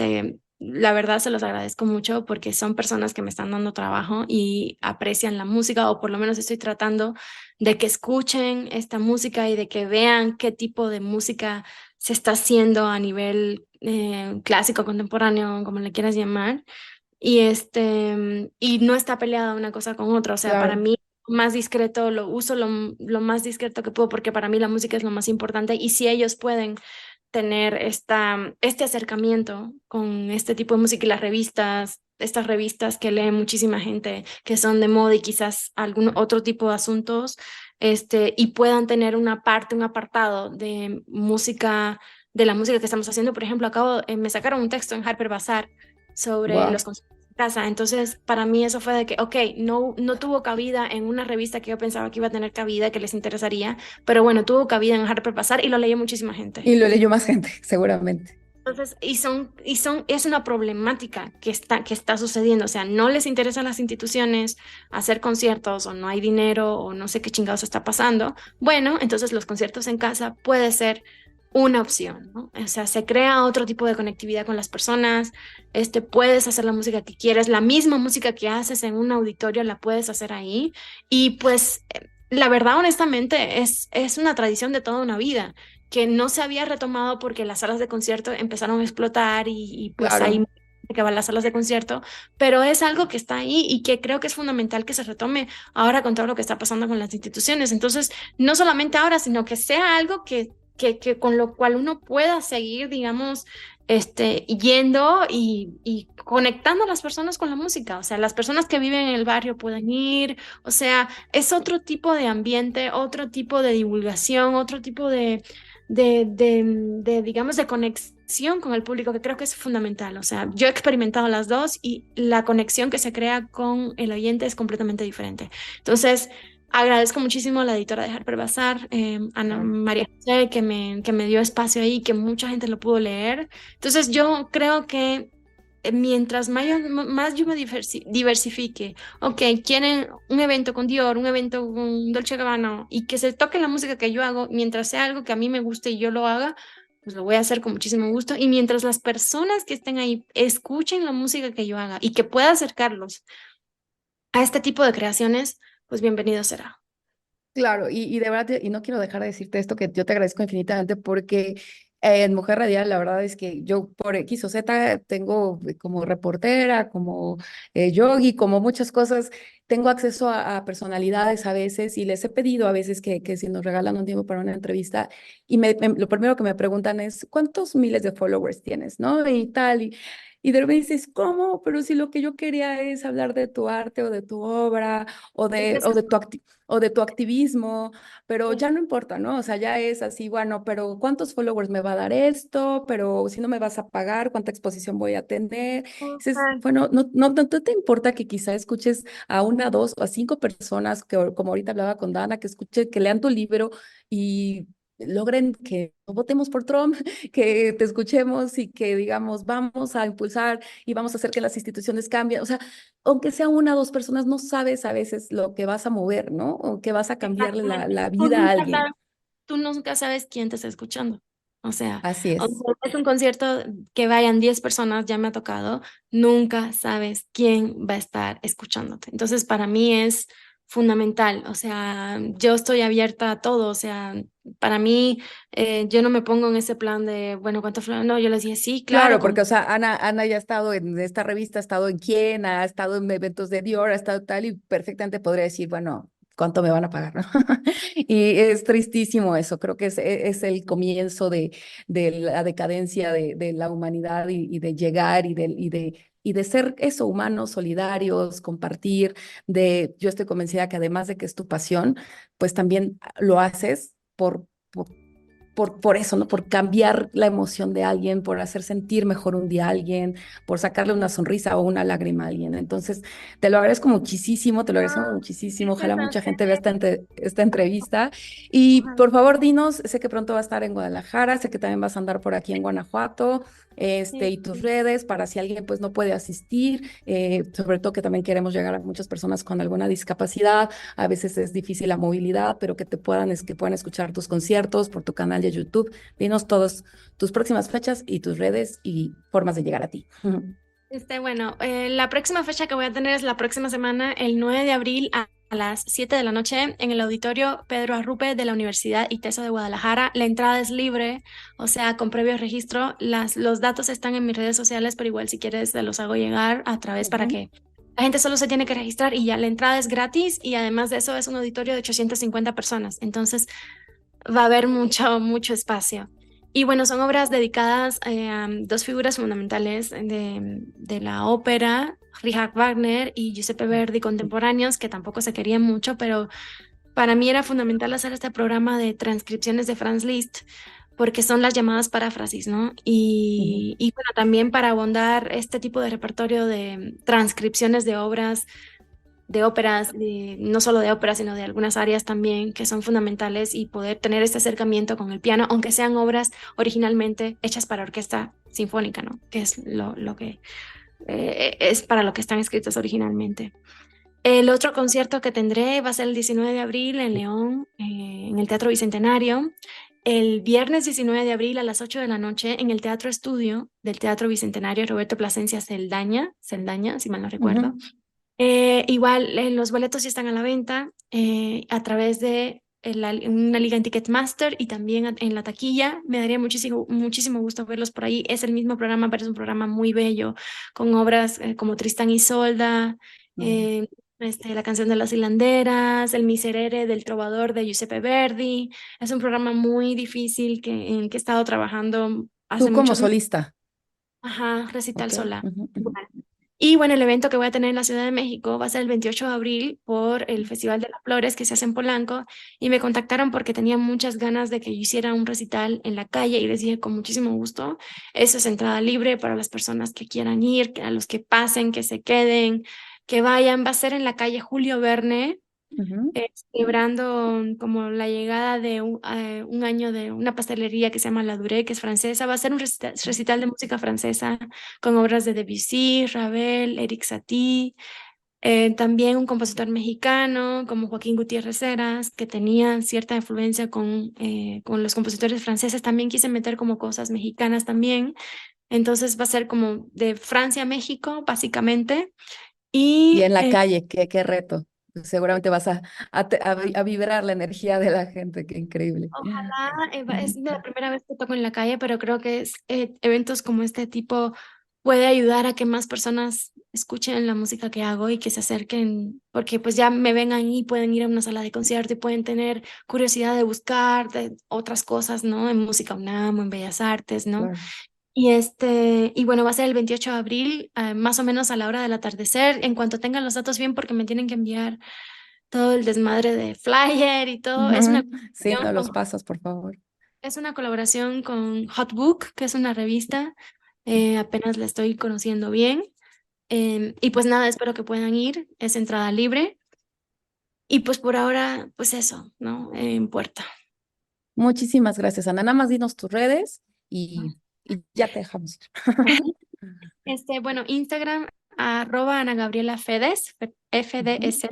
la verdad se los agradezco mucho porque son personas que me están dando trabajo y aprecian la música, o por lo menos estoy tratando de que escuchen esta música y de que vean qué tipo de música se está haciendo a nivel clásico, contemporáneo, como le quieras llamar. Y no está peleada una cosa con otra. O sea, para Claro. mí más discreto, lo uso lo más discreto que puedo porque para mí la música es lo más importante, y si ellos pueden tener este acercamiento con este tipo de música y las revistas, estas revistas que lee muchísima gente que son de moda y quizás algún otro tipo de asuntos, y puedan tener una parte, un apartado de música, de la música que estamos haciendo. Por ejemplo, me sacaron un texto en Harper Bazaar sobre los Wow. conciertos casa. Entonces, para mí eso fue de que, ok, no tuvo cabida en una revista que yo pensaba que iba a tener cabida, que les interesaría, pero bueno, tuvo cabida en Harper Bazaar y lo leyó muchísima gente. Y lo leyó más gente, seguramente. Entonces, es una problemática que está sucediendo. O sea, no les interesan las instituciones hacer conciertos, o no hay dinero, o no sé qué chingados está pasando. Bueno, entonces los conciertos en casa puede ser una opción, ¿no? O sea, se crea otro tipo de conectividad con las personas. Puedes hacer la música que quieres, la misma música que haces en un auditorio la puedes hacer ahí. Y pues, la verdad, honestamente, es una tradición de toda una vida que no se había retomado porque las salas de concierto empezaron a explotar y pues Claro. hay que va a las salas de concierto, pero es algo que está ahí y que creo que es fundamental que se retome ahora con todo lo que está pasando con las instituciones. Entonces, no solamente ahora, sino que sea algo que con lo cual uno pueda seguir, digamos, yendo y conectando a las personas con la música. O sea, las personas que viven en el barrio pueden ir. O sea, es otro tipo de ambiente, otro tipo de divulgación, otro tipo digamos, de conexión con el público, que creo que es fundamental. O sea, yo he experimentado las dos y la conexión que se crea con el oyente es completamente diferente. Entonces, agradezco muchísimo a la editora de Harper Bazaar, Ana María José, que me dio espacio ahí, que mucha gente lo pudo leer. Entonces, yo creo que mientras más yo me diversifique, ok, quieren un evento con Dior, un evento con Dolce Gabbana, y que se toque la música que yo hago, mientras sea algo que a mí me guste y yo lo haga, pues lo voy a hacer con muchísimo gusto. Y mientras las personas que estén ahí escuchen la música que yo haga y que pueda acercarlos a este tipo de creaciones, pues bienvenido será. Claro, y de verdad, y no quiero dejar de decirte esto, que yo te agradezco infinitamente porque en Mujer Radial la verdad es que yo por X o Z tengo como reportera, como yogi, como muchas cosas, tengo acceso a personalidades a veces y les he pedido a veces que si nos regalan un tiempo para una entrevista y lo primero que me preguntan es, ¿cuántos miles de followers tienes? ¿No? Y tal, y de repente dices, ¿cómo? Pero si lo que yo quería es hablar de tu arte o de tu obra o de tu activismo, pero ya no importa, ¿no? O sea, ya es así, bueno, pero ¿cuántos followers me va a dar esto? Pero si no me vas a pagar, ¿cuánta exposición voy a tener? Dices, bueno, no te importa que quizá escuches a una, dos o a cinco personas, que como ahorita hablaba con Dana, que lean tu libro y logren que no votemos por Trump, que te escuchemos y que digamos, vamos a impulsar y vamos a hacer que las instituciones cambien. O sea, aunque sea una o dos personas, no sabes a veces lo que vas a mover, ¿no? O que vas a cambiarle la vida a alguien. Tú nunca sabes quién te está escuchando. O sea, Así es. es un concierto que vayan 10 personas, ya me ha tocado, nunca sabes quién va a estar escuchándote. Entonces, para mí es fundamental. O sea, yo estoy abierta a todo. O sea, para mí, yo no me pongo en ese plan de, bueno, ¿cuánto? No, yo les dije, sí, claro, Claro, porque, o sea, Ana ya ha estado en esta revista, ha estado en Quién, ha estado en eventos de Dior, ha estado tal, y perfectamente podría decir, bueno, ¿cuánto me van a pagar, no? Y es tristísimo eso, creo que es el comienzo de la decadencia de la humanidad y de llegar y de ser eso, humanos, solidarios, compartir, yo estoy convencida que además de que es tu pasión, pues también lo haces por eso, ¿no? Por cambiar la emoción de alguien, por hacer sentir mejor un día a alguien, por sacarle una sonrisa o una lágrima a alguien. Entonces, te lo agradezco muchísimo, te lo agradezco muchísimo. Ojalá mucha gente vea esta entrevista. Y por favor, dinos, sé que pronto va a estar en Guadalajara, sé que también vas a andar por aquí en Guanajuato, y tus redes para si alguien pues no puede asistir, sobre todo que también queremos llegar a muchas personas con alguna discapacidad, a veces es difícil la movilidad, pero que puedan escuchar tus conciertos por tu canal de YouTube. Dinos todos tus próximas fechas y tus redes y formas de llegar a ti. Bueno, la próxima fecha que voy a tener es la próxima semana, el 9 de abril a las 7 de la noche en el auditorio Pedro Arrupe de la Universidad ITESO de Guadalajara. La entrada es libre, o sea, con previo registro. Los datos están en mis redes sociales, pero igual si quieres te los hago llegar a través para que la gente solo se tiene que registrar y ya la entrada es gratis y además de eso es un auditorio de 850 personas. Entonces va a haber mucho espacio. Y bueno, son obras dedicadas a dos figuras fundamentales de la ópera, Richard Wagner y Giuseppe Verdi, contemporáneos, que tampoco se querían mucho, pero para mí era fundamental hacer este programa de transcripciones de Franz Liszt, porque son las llamadas paráfrasis, ¿no? Y bueno, también para abondar este tipo de repertorio de transcripciones de óperas, no solo de óperas, sino de algunas áreas también que son fundamentales y poder tener este acercamiento con el piano, aunque sean obras originalmente hechas para orquesta sinfónica, ¿no? Que es lo que es para lo que están escritas originalmente. El otro concierto que tendré va a ser el 19 de abril en León, en el Teatro Bicentenario. El viernes 19 de abril a las 8 de la noche en el Teatro Estudio del Teatro Bicentenario Roberto Plasencia Celdaña, si mal no recuerdo. Igual los boletos ya están a la venta a través de una liga en Ticketmaster y también en la taquilla. Me daría muchísimo gusto verlos por ahí. Es el mismo programa, pero es un programa muy bello, con obras como Tristán y Isolda, La canción de las hilanderas, El Miserere del trovador de Giuseppe Verdi. Es un programa muy difícil en el que he estado trabajando hace Tú como muchos meses. solista. Ajá, recital Ok. sola. Ujú, ujú. Y bueno, el evento que voy a tener en la Ciudad de México va a ser el 28 de abril por el Festival de las Flores que se hace en Polanco y me contactaron porque tenían muchas ganas de que yo hiciera un recital en la calle y les dije con muchísimo gusto, eso es entrada libre para las personas que quieran ir, a los que pasen, que se queden, que vayan, va a ser en la calle Julio Verne, Ujú. celebrando como la llegada de un año de una pastelería que se llama La Durée, que es francesa. Va a ser un recital de música francesa con obras de Debussy, Ravel, Eric Satie, también un compositor mexicano como Joaquín Gutiérrez Heras, que tenía cierta influencia con los compositores franceses. También quise meter como cosas mexicanas también. Entonces va a ser como de Francia a México, básicamente. Y Y en la calle, qué reto. Seguramente vas a vibrar la energía de la gente, qué increíble. ojalá, es Ujú. la primera vez que toco en la calle, pero creo que eventos como este tipo puede ayudar a que más personas escuchen la música que hago y que se acerquen, porque pues ya me ven ahí, pueden ir a una sala de concierto y pueden tener curiosidad de buscar de otras cosas, ¿no? En Música UNAM o en Bellas Artes, ¿no? Claro. Y bueno, va a ser el 28 de abril, más o menos a la hora del atardecer, en cuanto tengan los datos bien, porque me tienen que enviar todo el desmadre de flyer y todo. Ujú. Sí, no los pasas, por favor. Es una colaboración con Hot Book, que es una revista. Apenas la estoy conociendo bien. Y pues nada, espero que puedan ir. Es entrada libre. Y pues por ahora, pues eso, ¿no? En puerta. Muchísimas gracias, Ana. Nada más dinos tus redes y ya te dejamos ir. Bueno, Instagram, @Ana Gabriela Fedes, Ujú. FDEZ.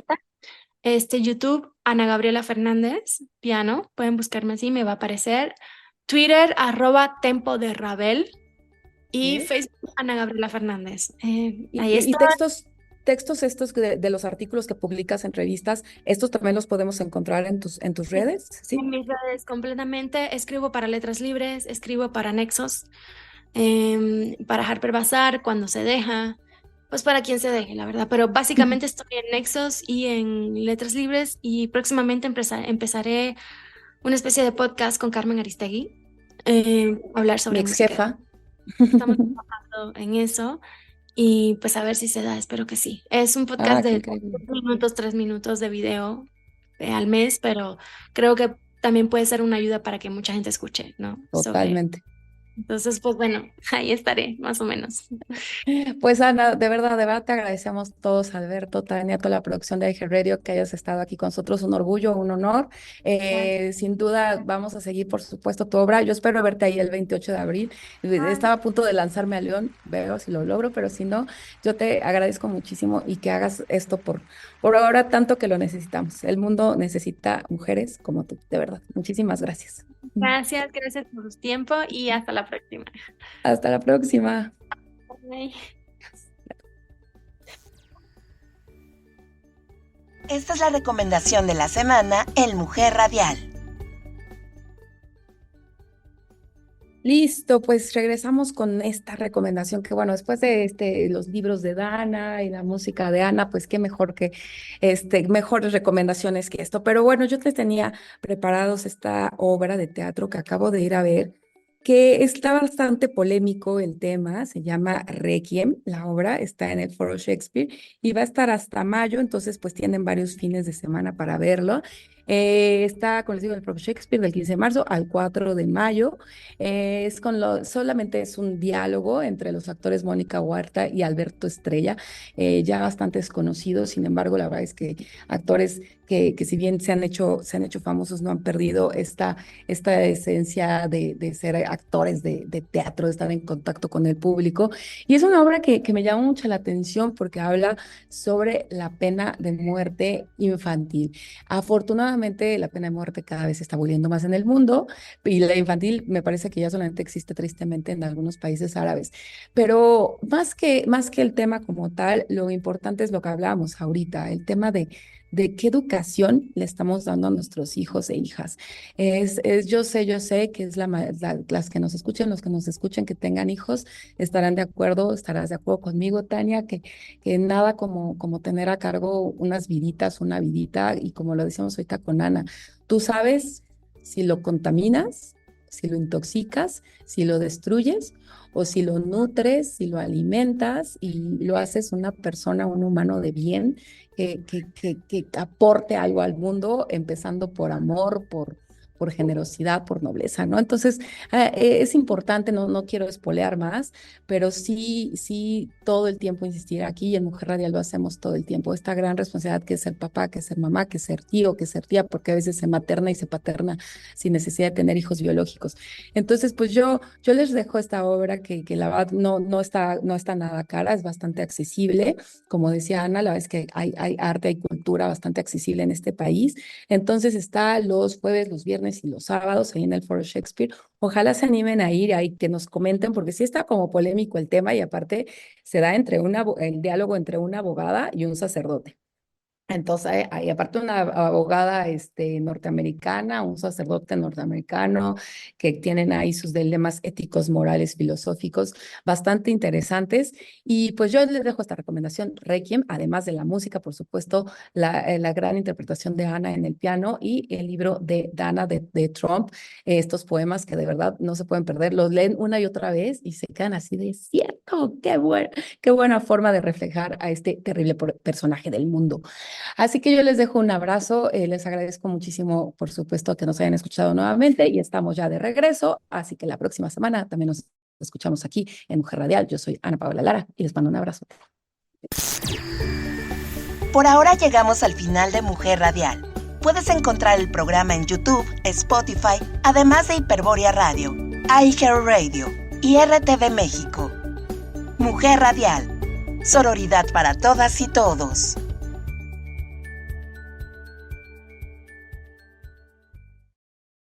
YouTube, Ana Gabriela Fernández, piano. Pueden buscarme así, me va a aparecer. Twitter, @Tempo de Ravel. Y ¿Sí? Facebook, Ana Gabriela Fernández. Y, Ahí y está. textos estos de los artículos que publicas en revistas, estos también los podemos encontrar en tus Sí, redes, en ¿sí? mis redes completamente. Escribo para Letras Libres, escribo para Nexos, para Harper Bazaar, cuando se deja, pues para quien se deje, la verdad. Pero básicamente estoy en Nexos y en Letras Libres y próximamente empezaré una especie de podcast con Carmen Aristegui, hablar Mi sobre ex música. jefa. Estamos trabajando en eso y pues a ver si se da, espero que sí. Es un podcast Ah, qué de increíble. 2 minutos, 3 minutos de video al mes, pero creo que también puede ser una ayuda para que mucha gente escuche, ¿no? Totalmente. Entonces, pues bueno, ahí estaré, más o menos. Pues Ana, de verdad te agradecemos todos, Alberto, Tania, toda la producción de IG Radio, que hayas estado aquí con nosotros, un orgullo, un honor. Gracias. Sin duda vamos a seguir, por supuesto, tu obra. Yo espero verte ahí el 28 de abril. Ay, Estaba a punto de lanzarme a León, veo si lo logro, pero si no, yo te agradezco muchísimo y que hagas esto por ahora tanto que lo necesitamos. El mundo necesita mujeres como tú, de verdad. Muchísimas gracias. gracias por su tiempo y hasta la próxima. Hasta la próxima. Bye. Esta es la recomendación de la semana en Mujer Radial. Listo, pues regresamos con esta recomendación que bueno, después de los libros de Dana y la música de Ana, pues qué mejor que mejores recomendaciones que esto. Pero bueno, yo te tenía preparados esta obra de teatro que acabo de ir a ver, que está bastante polémico el tema, se llama Requiem, la obra está en el Foro Shakespeare y va a estar hasta mayo, entonces pues tienen varios fines de semana para verlo. Está, como les digo, el propio Shakespeare del 15 de marzo al 4 de mayo. Solamente es un diálogo entre los actores Mónica Huerta y Alberto Estrella, ya bastante desconocidos. Sin embargo, la verdad es que actores que si bien se han hecho famosos, no han perdido esta esencia de ser actores de teatro, de estar en contacto con el público. Y es una obra que me llama mucho la atención porque habla sobre la pena de muerte infantil. Afortunadamente, la pena de muerte cada vez se está volviendo más en el mundo y la infantil me parece que ya solamente existe tristemente en algunos países árabes. Pero más que el tema como tal, lo importante es lo que hablábamos ahorita, el tema de qué educación le estamos dando a nuestros hijos e hijas. Yo sé que es las que nos escuchen, los que nos escuchen que tengan hijos, estarás de acuerdo conmigo, Tania, que nada como tener a cargo unas viditas, una vidita, y como lo decíamos ahorita con Ana, tú sabes si lo contaminas, si lo intoxicas, si lo destruyes, o si lo nutres, si lo alimentas y lo haces una persona, un humano de bien, que aporte algo al mundo, empezando por amor, por generosidad, por nobleza, ¿no? Entonces, es importante, no quiero espolear más, pero sí, todo el tiempo insistir aquí, y en Mujer Radial lo hacemos todo el tiempo, esta gran responsabilidad que es ser papá, que es ser mamá, que es ser tío, que es ser tía, porque a veces se materna y se paterna sin necesidad de tener hijos biológicos. Entonces, pues yo les dejo esta obra que la verdad no está nada cara, es bastante accesible. Como decía Ana, la verdad es que hay arte, hay cultura bastante accesible en este país. Entonces está los jueves, los viernes y los sábados ahí en el Foro Shakespeare. Ojalá se animen a ir ahí, que nos comenten, porque sí está como polémico el tema y aparte se da el diálogo entre una abogada y un sacerdote. Entonces, hay aparte una abogada norteamericana, un sacerdote norteamericano, que tienen ahí sus dilemas éticos, morales, filosóficos, bastante interesantes. Y pues yo les dejo esta recomendación, Requiem, además de la música, por supuesto, la gran interpretación de Ana en el piano y el libro de Dana de Trump, estos poemas que de verdad no se pueden perder, los leen una y otra vez y se quedan así de cierto, qué buena forma de reflejar a este terrible personaje del mundo. Así que yo les dejo un abrazo, les agradezco muchísimo, por supuesto, que nos hayan escuchado nuevamente y estamos ya de regreso, así que la próxima semana también nos escuchamos aquí en Mujer Radial. Yo soy Ana Paola Lara y les mando un abrazo. Por ahora llegamos al final de Mujer Radial. Puedes encontrar el programa en YouTube, Spotify, además de Hiperbórea Radio, iHeartRadio y RTV México. Mujer Radial, sororidad para todas y todos.